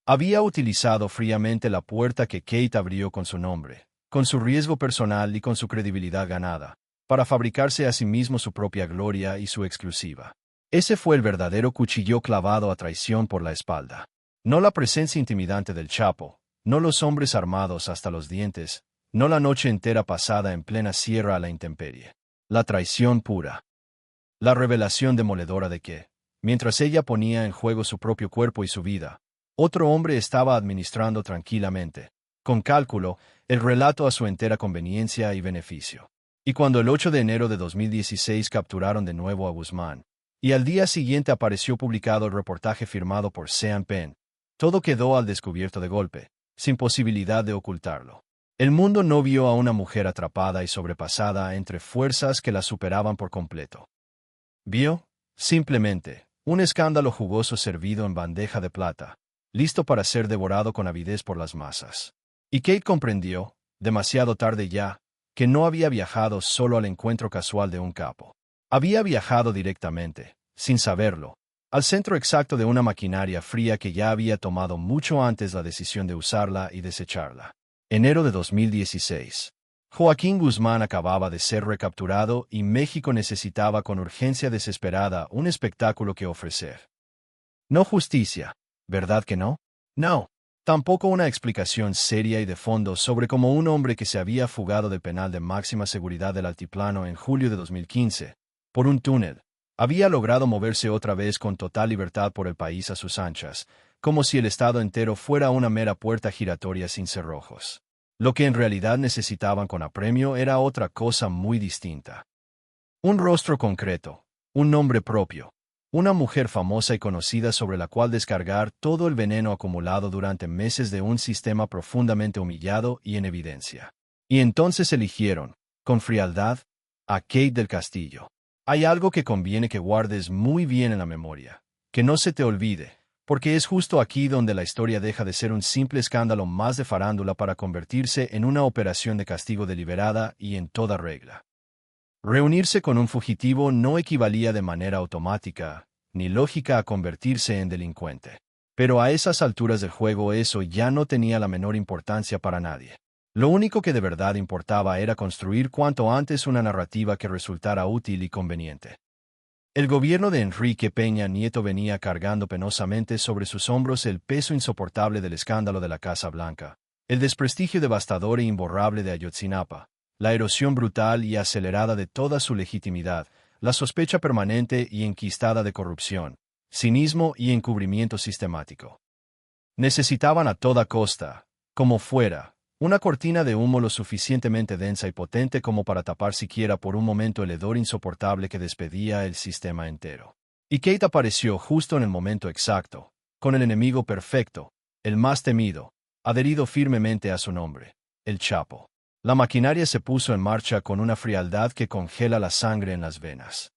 [SPEAKER 1] Había utilizado fríamente la puerta que Kate abrió con su nombre, con su riesgo personal y con su credibilidad ganada, para fabricarse a sí mismo su propia gloria y su exclusiva. Ese fue el verdadero cuchillo clavado a traición por la espalda. No la presencia intimidante del Chapo, no los hombres armados hasta los dientes, no la noche entera pasada en plena sierra a la intemperie. La traición pura. La revelación demoledora de que, mientras ella ponía en juego su propio cuerpo y su vida, otro hombre estaba administrando tranquilamente, con cálculo, el relato a su entera conveniencia y beneficio. Y cuando el 8 de enero de 2016 capturaron de nuevo a Guzmán, y al día siguiente apareció publicado el reportaje firmado por Sean Penn, todo quedó al descubierto de golpe, sin posibilidad de ocultarlo. El mundo no vio a una mujer atrapada y sobrepasada entre fuerzas que la superaban por completo. Vio, simplemente, un escándalo jugoso servido en bandeja de plata, listo para ser devorado con avidez por las masas. Y Kate comprendió, demasiado tarde ya, que no había viajado solo al encuentro casual de un capo. Había viajado directamente, sin saberlo, al centro exacto de una maquinaria fría que ya había tomado mucho antes la decisión de usarla y desecharla. Enero de 2016. Joaquín Guzmán acababa de ser recapturado y México necesitaba con urgencia desesperada un espectáculo que ofrecer. No justicia, ¿verdad que no? No. Tampoco una explicación seria y de fondo sobre cómo un hombre que se había fugado del penal de máxima seguridad del Altiplano en julio de 2015, por un túnel, había logrado moverse otra vez con total libertad por el país a sus anchas, como si el estado entero fuera una mera puerta giratoria sin cerrojos. Lo que en realidad necesitaban con apremio era otra cosa muy distinta. Un rostro concreto, un nombre propio, una mujer famosa y conocida sobre la cual descargar todo el veneno acumulado durante meses de un sistema profundamente humillado y en evidencia. Y entonces eligieron, con frialdad, a Kate del Castillo. Hay algo que conviene que guardes muy bien en la memoria, que no se te olvide, porque es justo aquí donde la historia deja de ser un simple escándalo más de farándula para convertirse en una operación de castigo deliberada y en toda regla. Reunirse con un fugitivo no equivalía de manera automática, ni lógica a convertirse en delincuente. Pero a esas alturas del juego eso ya no tenía la menor importancia para nadie. Lo único que de verdad importaba era construir cuanto antes una narrativa que resultara útil y conveniente. El gobierno de Enrique Peña Nieto venía cargando penosamente sobre sus hombros el peso insoportable del escándalo de la Casa Blanca, el desprestigio devastador e imborrable de Ayotzinapa, la erosión brutal y acelerada de toda su legitimidad, la sospecha permanente y enquistada de corrupción, cinismo y encubrimiento sistemático. Necesitaban a toda costa, como fuera, una cortina de humo lo suficientemente densa y potente como para tapar siquiera por un momento el hedor insoportable que despedía el sistema entero. Y Kate apareció justo en el momento exacto, con el enemigo perfecto, el más temido, adherido firmemente a su nombre, el Chapo. La maquinaria se puso en marcha con una frialdad que congela la sangre en las venas.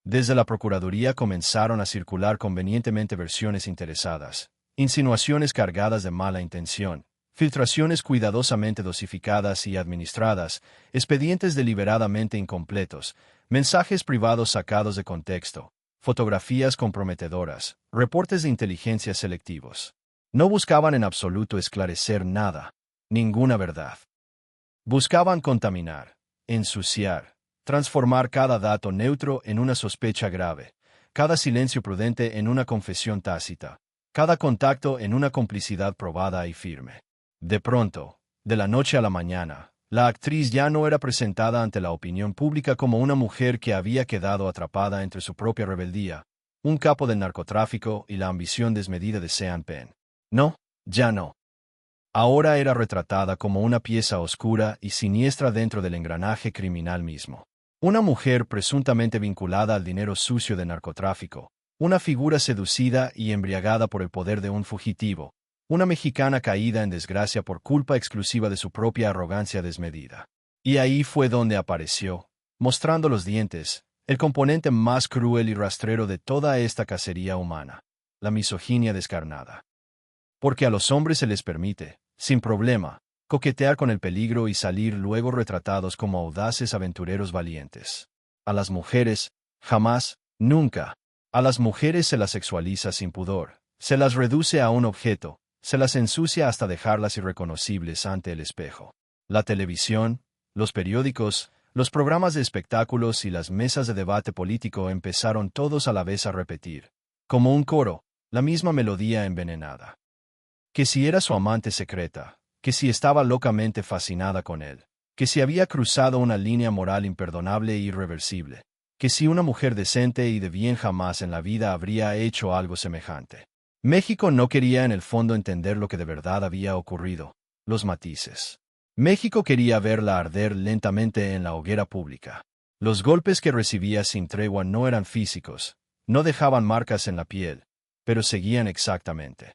[SPEAKER 1] Desde la Procuraduría comenzaron a circular convenientemente versiones interesadas, insinuaciones cargadas de mala intención, filtraciones cuidadosamente dosificadas y administradas, expedientes deliberadamente incompletos, mensajes privados sacados de contexto, fotografías comprometedoras, reportes de inteligencia selectivos. No buscaban en absoluto esclarecer nada, ninguna verdad. Buscaban contaminar, ensuciar, transformar cada dato neutro en una sospecha grave, cada silencio prudente en una confesión tácita, cada contacto en una complicidad probada y firme. De pronto, de la noche a la mañana, la actriz ya no era presentada ante la opinión pública como una mujer que había quedado atrapada entre su propia rebeldía, un capo del narcotráfico y la ambición desmedida de Sean Penn. No, ya no. Ahora era retratada como una pieza oscura y siniestra dentro del engranaje criminal mismo. Una mujer presuntamente vinculada al dinero sucio de narcotráfico, una figura seducida y embriagada por el poder de un fugitivo, una mexicana caída en desgracia por culpa exclusiva de su propia arrogancia desmedida. Y ahí fue donde apareció, mostrando los dientes, el componente más cruel y rastrero de toda esta cacería humana, la misoginia descarnada. Porque a los hombres se les permite, sin problema, coquetear con el peligro y salir luego retratados como audaces aventureros valientes. A las mujeres, jamás, nunca. A las mujeres se las sexualiza sin pudor, se las reduce a un objeto, se las ensucia hasta dejarlas irreconocibles ante el espejo. La televisión, los periódicos, los programas de espectáculos y las mesas de debate político empezaron todos a la vez a repetir, como un coro, la misma melodía envenenada. Que si era su amante secreta, que si estaba locamente fascinada con él, que si había cruzado una línea moral imperdonable e irreversible, que si una mujer decente y de bien jamás en la vida habría hecho algo semejante. México no quería en el fondo entender lo que de verdad había ocurrido, los matices. México quería verla arder lentamente en la hoguera pública. Los golpes que recibía sin tregua no eran físicos, no dejaban marcas en la piel, pero seguían exactamente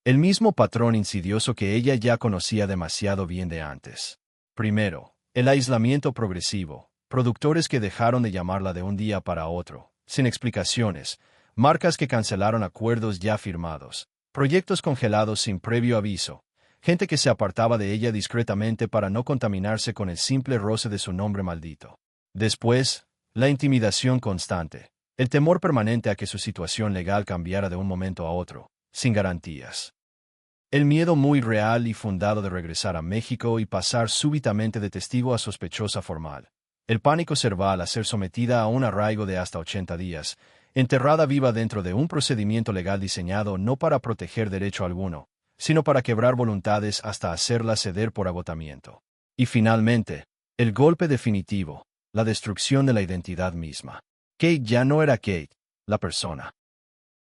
[SPEAKER 1] el mismo patrón insidioso que ella ya conocía demasiado bien de antes. Primero, el aislamiento progresivo, productores que dejaron de llamarla de un día para otro, sin explicaciones, marcas que cancelaron acuerdos ya firmados, proyectos congelados sin previo aviso, gente que se apartaba de ella discretamente para no contaminarse con el simple roce de su nombre maldito. Después, la intimidación constante, el temor permanente a que su situación legal cambiara de un momento a otro, sin garantías. El miedo muy real y fundado de regresar a México y pasar súbitamente de testigo a sospechosa formal. El pánico cerval a ser sometida a un arraigo de hasta 80 días, enterrada viva dentro de un procedimiento legal diseñado no para proteger derecho alguno, sino para quebrar voluntades hasta hacerlas ceder por agotamiento. Y finalmente, el golpe definitivo, la destrucción de la identidad misma. Kate ya no era Kate, la persona.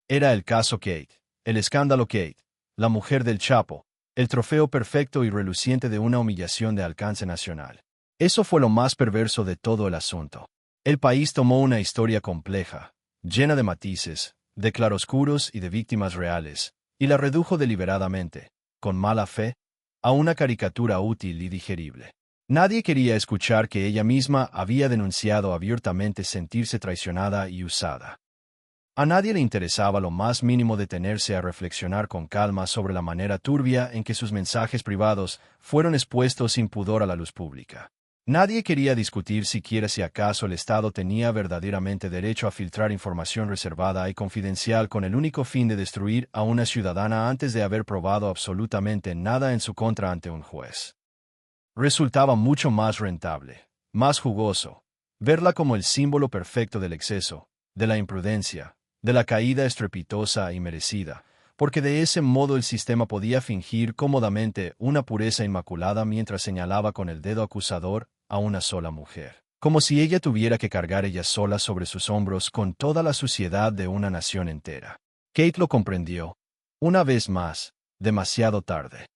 [SPEAKER 1] Era el caso Kate, el escándalo Kate, la mujer del Chapo, el trofeo perfecto y reluciente de una humillación de alcance nacional. Eso fue lo más perverso de todo el asunto. El país tomó una historia compleja, llena de matices, de claroscuros y de víctimas reales, y la redujo deliberadamente, con mala fe, a una caricatura útil y digerible. Nadie quería escuchar que ella misma había denunciado abiertamente sentirse traicionada y usada. A nadie le interesaba lo más mínimo detenerse a reflexionar con calma sobre la manera turbia en que sus mensajes privados fueron expuestos sin pudor a la luz pública. Nadie quería discutir siquiera si acaso el Estado tenía verdaderamente derecho a filtrar información reservada y confidencial con el único fin de destruir a una ciudadana antes de haber probado absolutamente nada en su contra ante un juez. Resultaba mucho más rentable, más jugoso, verla como el símbolo perfecto del exceso, de la imprudencia, de la caída estrepitosa y merecida, porque de ese modo el sistema podía fingir cómodamente una pureza inmaculada mientras señalaba con el dedo acusador a una sola mujer, como si ella tuviera que cargar ella sola sobre sus hombros con toda la suciedad de una nación entera. Kate lo comprendió, una vez más, demasiado tarde.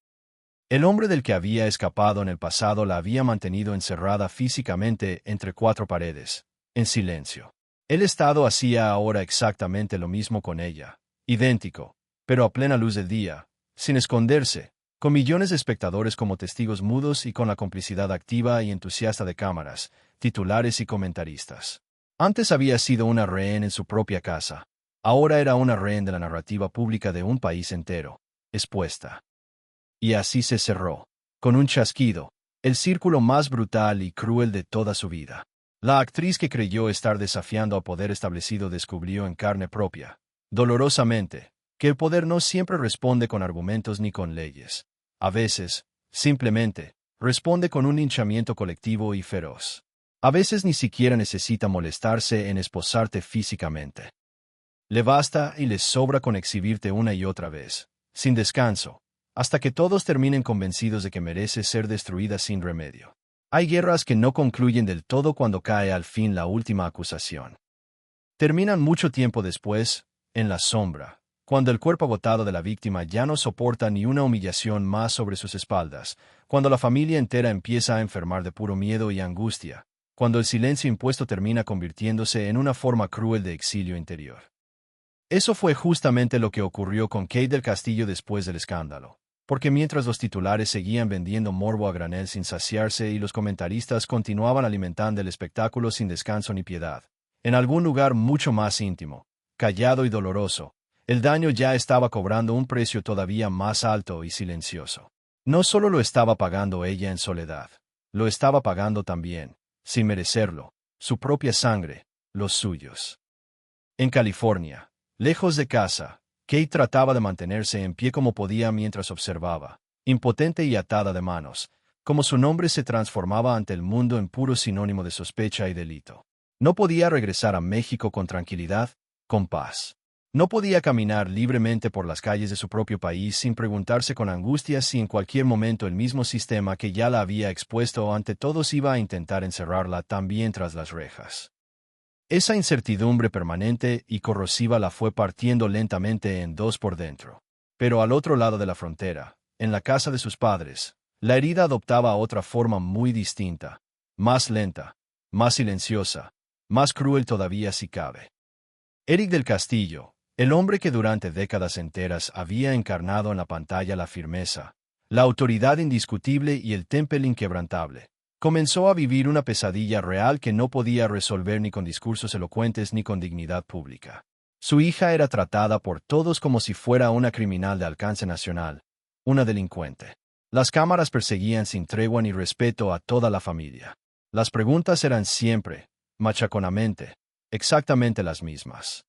[SPEAKER 1] El hombre del que había escapado en el pasado la había mantenido encerrada físicamente entre cuatro paredes, en silencio. El Estado hacía ahora exactamente lo mismo con ella, idéntico, pero a plena luz del día, sin esconderse, con millones de espectadores como testigos mudos y con la complicidad activa y entusiasta de cámaras, titulares y comentaristas. Antes había sido una rehén en su propia casa, ahora era una rehén de la narrativa pública de un país entero, expuesta. Y así se cerró, con un chasquido, el círculo más brutal y cruel de toda su vida. La actriz que creyó estar desafiando al poder establecido descubrió en carne propia, dolorosamente, que el poder no siempre responde con argumentos ni con leyes. A veces, simplemente, responde con un linchamiento colectivo y feroz. A veces ni siquiera necesita molestarse en esposarte físicamente. Le basta y le sobra con exhibirte una y otra vez, sin descanso, hasta que todos terminen convencidos de que merece ser destruida sin remedio. Hay guerras que no concluyen del todo cuando cae al fin la última acusación. Terminan mucho tiempo después, en la sombra, Cuando el cuerpo agotado de la víctima ya no soporta ni una humillación más sobre sus espaldas, cuando la familia entera empieza a enfermar de puro miedo y angustia, cuando el silencio impuesto termina convirtiéndose en una forma cruel de exilio interior. Eso fue justamente lo que ocurrió con Kate del Castillo después del escándalo, porque mientras los titulares seguían vendiendo morbo a granel sin saciarse y los comentaristas continuaban alimentando el espectáculo sin descanso ni piedad, en algún lugar mucho más íntimo, callado y doloroso, el daño ya estaba cobrando un precio todavía más alto y silencioso. No solo lo estaba pagando ella en soledad, lo estaba pagando también, sin merecerlo, su propia sangre, los suyos. En California, lejos de casa, Kate trataba de mantenerse en pie como podía mientras observaba, impotente y atada de manos, como su nombre se transformaba ante el mundo en puro sinónimo de sospecha y delito. No podía regresar a México con tranquilidad, con paz. No podía caminar libremente por las calles de su propio país sin preguntarse con angustia si en cualquier momento el mismo sistema que ya la había expuesto ante todos iba a intentar encerrarla también tras las rejas. Esa incertidumbre permanente y corrosiva la fue partiendo lentamente en dos por dentro. Pero al otro lado de la frontera, en la casa de sus padres, la herida adoptaba otra forma muy distinta, más lenta, más silenciosa, más cruel todavía si cabe. Eric del Castillo, el hombre que durante décadas enteras había encarnado en la pantalla la firmeza, la autoridad indiscutible y el temple inquebrantable, comenzó a vivir una pesadilla real que no podía resolver ni con discursos elocuentes ni con dignidad pública. Su hija era tratada por todos como si fuera una criminal de alcance nacional, una delincuente. Las cámaras perseguían sin tregua ni respeto a toda la familia. Las preguntas eran siempre, machaconamente, exactamente las mismas.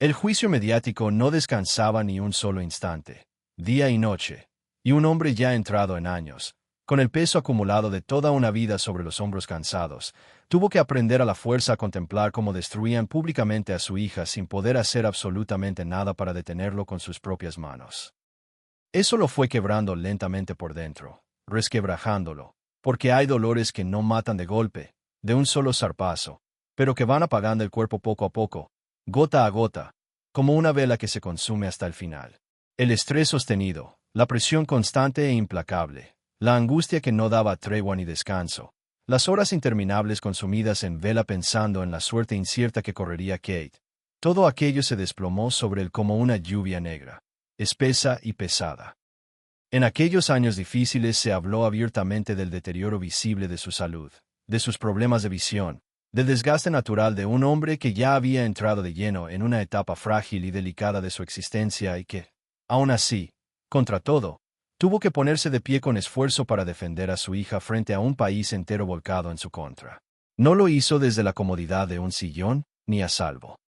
[SPEAKER 1] El juicio mediático no descansaba ni un solo instante, día y noche, y un hombre ya entrado en años, con el peso acumulado de toda una vida sobre los hombros cansados, tuvo que aprender a la fuerza a contemplar cómo destruían públicamente a su hija sin poder hacer absolutamente nada para detenerlo con sus propias manos. Eso lo fue quebrando lentamente por dentro, resquebrajándolo, porque hay dolores que no matan de golpe, de un solo zarpazo, pero que van apagando el cuerpo poco a poco, gota a gota, como una vela que se consume hasta el final. El estrés sostenido, la presión constante e implacable, la angustia que no daba tregua ni descanso, las horas interminables consumidas en vela pensando en la suerte incierta que correría Kate, todo aquello se desplomó sobre él como una lluvia negra, espesa y pesada. En aquellos años difíciles se habló abiertamente del deterioro visible de su salud, de sus problemas de visión, del desgaste natural de un hombre que ya había entrado de lleno en una etapa frágil y delicada de su existencia y que, aun así, contra todo, tuvo que ponerse de pie con esfuerzo para defender a su hija frente a un país entero volcado en su contra. No lo hizo desde la comodidad de un sillón, ni a salvo.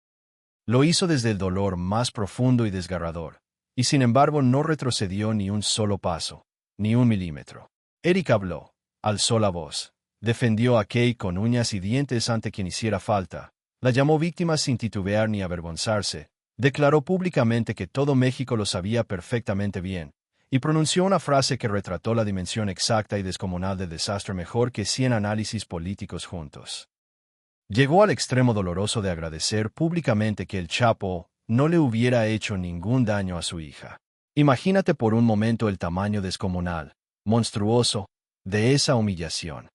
[SPEAKER 1] Lo hizo desde el dolor más profundo y desgarrador, y sin embargo no retrocedió ni un solo paso, ni un milímetro. Eric habló, alzó la voz, defendió a Kate con uñas y dientes ante quien hiciera falta, la llamó víctima sin titubear ni avergonzarse, declaró públicamente que todo México lo sabía perfectamente bien, y pronunció una frase que retrató la dimensión exacta y descomunal del desastre mejor que 100 análisis políticos juntos. Llegó al extremo doloroso de agradecer públicamente que el Chapo no le hubiera hecho ningún daño a su hija. Imagínate por un momento el tamaño descomunal, monstruoso, de esa humillación.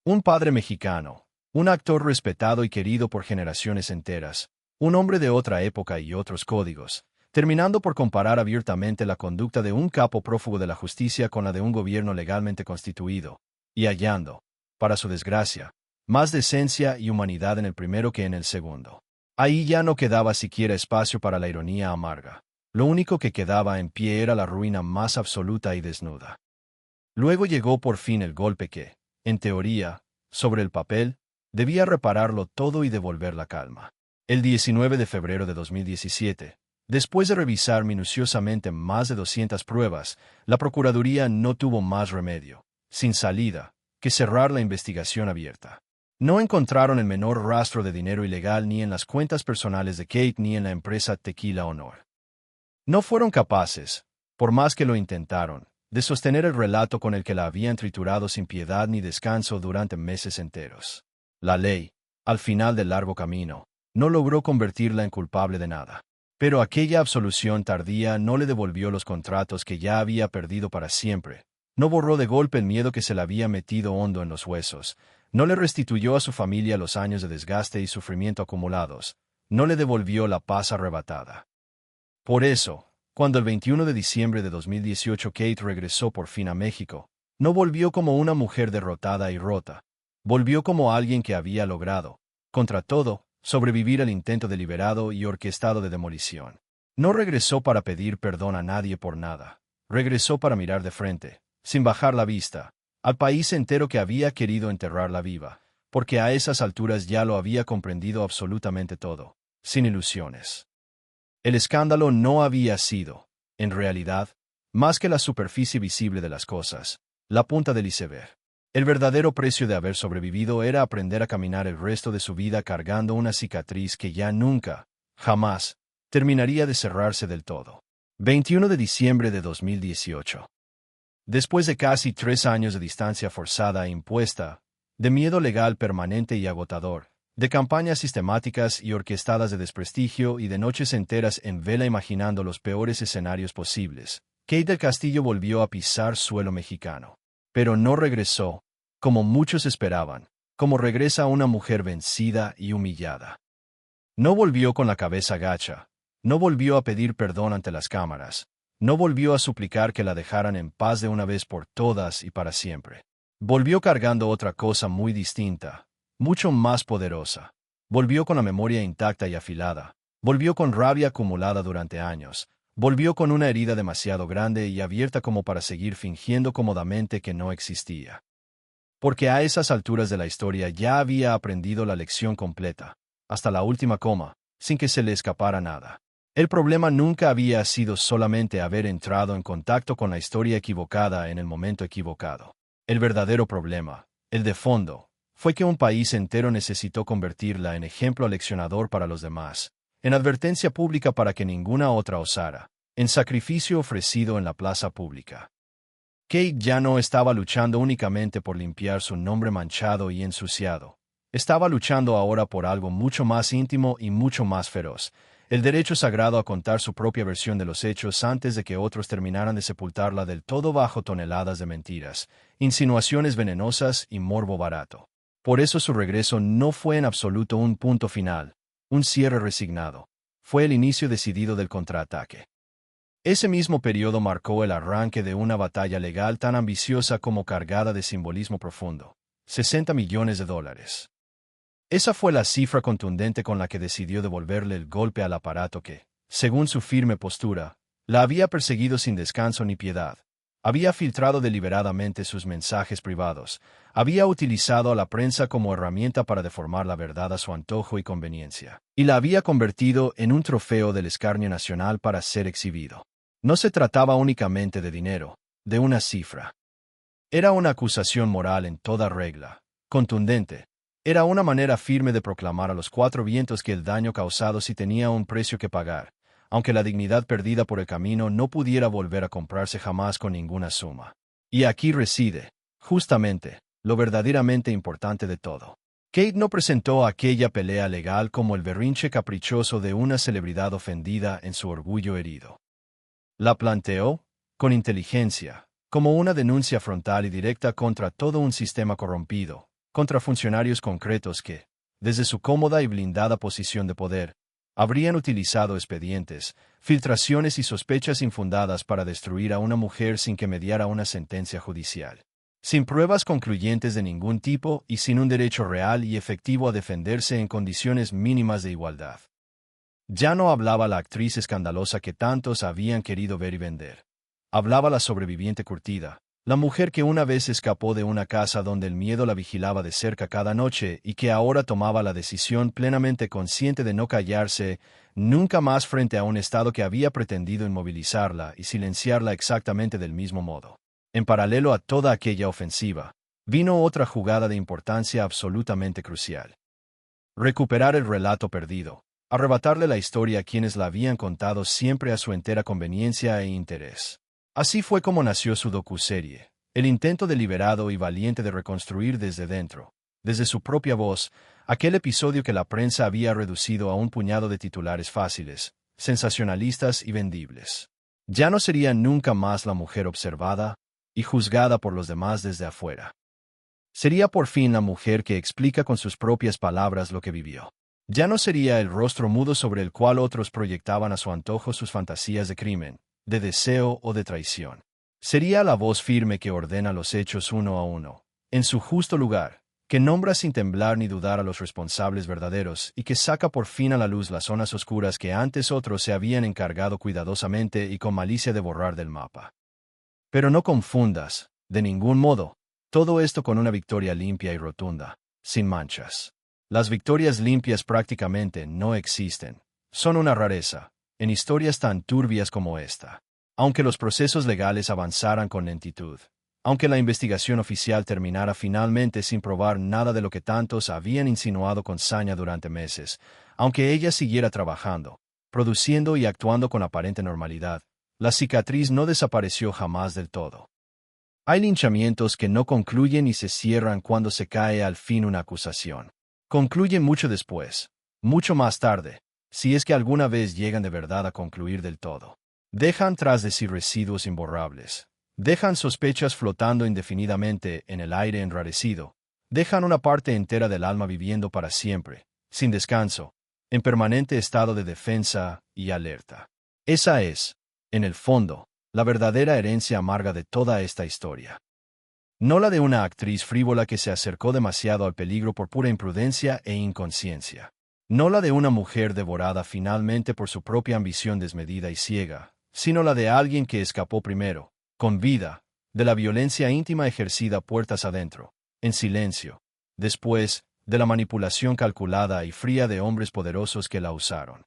[SPEAKER 1] Un padre mexicano, un actor respetado y querido por generaciones enteras, un hombre de otra época y otros códigos, terminando por comparar abiertamente la conducta de un capo prófugo de la justicia con la de un gobierno legalmente constituido, y hallando, para su desgracia, más decencia y humanidad en el primero que en el segundo. Ahí ya no quedaba siquiera espacio para la ironía amarga. Lo único que quedaba en pie era la ruina más absoluta y desnuda. Luego llegó por fin el golpe que, en teoría, sobre el papel, debía repararlo todo y devolver la calma. El 19 de febrero de 2017, después de revisar minuciosamente más de 200 pruebas, la Procuraduría no tuvo más remedio, sin salida, que cerrar la investigación abierta. No encontraron el menor rastro de dinero ilegal ni en las cuentas personales de Kate ni en la empresa Tequila Honor. No fueron capaces, por más que lo intentaron, de sostener el relato con el que la habían triturado sin piedad ni descanso durante meses enteros. La ley, al final del largo camino, no logró convertirla en culpable de nada. Pero aquella absolución tardía no le devolvió los contratos que ya había perdido para siempre. No borró de golpe el miedo que se le había metido hondo en los huesos. No le restituyó a su familia los años de desgaste y sufrimiento acumulados. No le devolvió la paz arrebatada. Por eso, cuando el 21 de diciembre de 2018 Kate regresó por fin a México, no volvió como una mujer derrotada y rota. Volvió como alguien que había logrado, contra todo, sobrevivir al intento deliberado y orquestado de demolición. No regresó para pedir perdón a nadie por nada. Regresó para mirar de frente, sin bajar la vista, al país entero que había querido enterrarla viva, porque a esas alturas ya lo había comprendido absolutamente todo, sin ilusiones. El escándalo no había sido, en realidad, más que la superficie visible de las cosas, la punta del iceberg. El verdadero precio de haber sobrevivido era aprender a caminar el resto de su vida cargando una cicatriz que ya nunca, jamás, terminaría de cerrarse del todo. 21 de diciembre de 2018. Después de casi 3 años de distancia forzada e impuesta, de miedo legal permanente y agotador, de campañas sistemáticas y orquestadas de desprestigio y de noches enteras en vela imaginando los peores escenarios posibles, Kate del Castillo volvió a pisar suelo mexicano. Pero no regresó, como muchos esperaban, como regresa una mujer vencida y humillada. No volvió con la cabeza gacha, no volvió a pedir perdón ante las cámaras, no volvió a suplicar que la dejaran en paz de una vez por todas y para siempre. Volvió cargando otra cosa muy distinta, mucho más poderosa. Volvió con la memoria intacta y afilada, volvió con rabia acumulada durante años, volvió con una herida demasiado grande y abierta como para seguir fingiendo cómodamente que no existía. Porque a esas alturas de la historia ya había aprendido la lección completa, hasta la última coma, sin que se le escapara nada. El problema nunca había sido solamente haber entrado en contacto con la historia equivocada en el momento equivocado. El verdadero problema, el de fondo, fue que un país entero necesitó convertirla en ejemplo aleccionador para los demás, en advertencia pública para que ninguna otra osara, en sacrificio ofrecido en la plaza pública. Kate ya no estaba luchando únicamente por limpiar su nombre manchado y ensuciado. Estaba luchando ahora por algo mucho más íntimo y mucho más feroz, el derecho sagrado a contar su propia versión de los hechos antes de que otros terminaran de sepultarla del todo bajo toneladas de mentiras, insinuaciones venenosas y morbo barato. Por eso su regreso no fue en absoluto un punto final, un cierre resignado. Fue el inicio decidido del contraataque. Ese mismo periodo marcó el arranque de una batalla legal tan ambiciosa como cargada de simbolismo profundo. $60 millones. Esa fue la cifra contundente con la que decidió devolverle el golpe al aparato que, según su firme postura, la había perseguido sin descanso ni piedad. Había filtrado deliberadamente sus mensajes privados, había utilizado a la prensa como herramienta para deformar la verdad a su antojo y conveniencia, y la había convertido en un trofeo del escarnio nacional para ser exhibido. No se trataba únicamente de dinero, de una cifra. Era una acusación moral en toda regla, contundente. Era una manera firme de proclamar a los 4 vientos que el daño causado sí tenía un precio que pagar, aunque la dignidad perdida por el camino no pudiera volver a comprarse jamás con ninguna suma. Y aquí reside, justamente, lo verdaderamente importante de todo. Kate no presentó aquella pelea legal como el berrinche caprichoso de una celebridad ofendida en su orgullo herido. La planteó, con inteligencia, como una denuncia frontal y directa contra todo un sistema corrompido, contra funcionarios concretos que, desde su cómoda y blindada posición de poder, habrían utilizado expedientes, filtraciones y sospechas infundadas para destruir a una mujer sin que mediara una sentencia judicial, sin pruebas concluyentes de ningún tipo y sin un derecho real y efectivo a defenderse en condiciones mínimas de igualdad. Ya no hablaba la actriz escandalosa que tantos habían querido ver y vender. Hablaba la sobreviviente curtida, la mujer que una vez escapó de una casa donde el miedo la vigilaba de cerca cada noche y que ahora tomaba la decisión plenamente consciente de no callarse nunca más frente a un Estado que había pretendido inmovilizarla y silenciarla exactamente del mismo modo. En paralelo a toda aquella ofensiva, vino otra jugada de importancia absolutamente crucial. Recuperar el relato perdido, arrebatarle la historia a quienes la habían contado siempre a su entera conveniencia e interés. Así fue como nació su docuserie, el intento deliberado y valiente de reconstruir desde dentro, desde su propia voz, aquel episodio que la prensa había reducido a un puñado de titulares fáciles, sensacionalistas y vendibles. Ya no sería nunca más la mujer observada y juzgada por los demás desde afuera. Sería por fin la mujer que explica con sus propias palabras lo que vivió. Ya no sería el rostro mudo sobre el cual otros proyectaban a su antojo sus fantasías de crimen, de deseo o de traición. Sería la voz firme que ordena los hechos uno a uno, en su justo lugar, que nombra sin temblar ni dudar a los responsables verdaderos y que saca por fin a la luz las zonas oscuras que antes otros se habían encargado cuidadosamente y con malicia de borrar del mapa. Pero no confundas, de ningún modo, todo esto con una victoria limpia y rotunda, sin manchas. Las victorias limpias prácticamente no existen. Son una rareza, en historias tan turbias como esta. Aunque los procesos legales avanzaran con lentitud, aunque la investigación oficial terminara finalmente sin probar nada de lo que tantos habían insinuado con saña durante meses, aunque ella siguiera trabajando, produciendo y actuando con aparente normalidad, la cicatriz no desapareció jamás del todo. Hay linchamientos que no concluyen y se cierran cuando se cae al fin una acusación. Concluyen mucho después, mucho más tarde, si es que alguna vez llegan de verdad a concluir del todo. Dejan tras de sí residuos imborrables. Dejan sospechas flotando indefinidamente en el aire enrarecido. Dejan una parte entera del alma viviendo para siempre, sin descanso, en permanente estado de defensa y alerta. Esa es, en el fondo, la verdadera herencia amarga de toda esta historia. No la de una actriz frívola que se acercó demasiado al peligro por pura imprudencia e inconsciencia. No la de una mujer devorada finalmente por su propia ambición desmedida y ciega, sino la de alguien que escapó primero, con vida, de la violencia íntima ejercida puertas adentro, en silencio, después, de la manipulación calculada y fría de hombres poderosos que la usaron.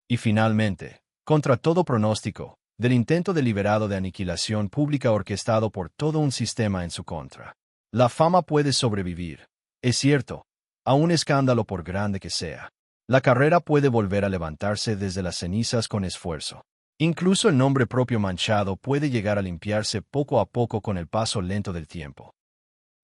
[SPEAKER 1] Y finalmente, contra todo pronóstico, del intento deliberado de aniquilación pública orquestado por todo un sistema en su contra. La fama puede sobrevivir, es cierto, a un escándalo por grande que sea. La carrera puede volver a levantarse desde las cenizas con esfuerzo. Incluso el nombre propio manchado puede llegar a limpiarse poco a poco con el paso lento del tiempo.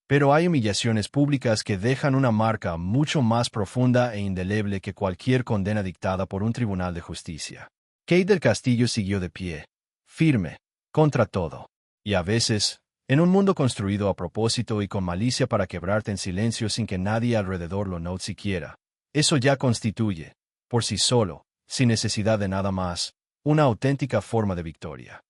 [SPEAKER 1] Pero hay humillaciones públicas que dejan una marca mucho más profunda e indeleble que cualquier condena dictada por un tribunal de justicia. Kate del Castillo siguió de pie, firme, contra todo, y a veces, en un mundo construido a propósito y con malicia para quebrarte en silencio sin que nadie alrededor lo note siquiera. Eso ya constituye, por sí solo, sin necesidad de nada más, una auténtica forma de victoria.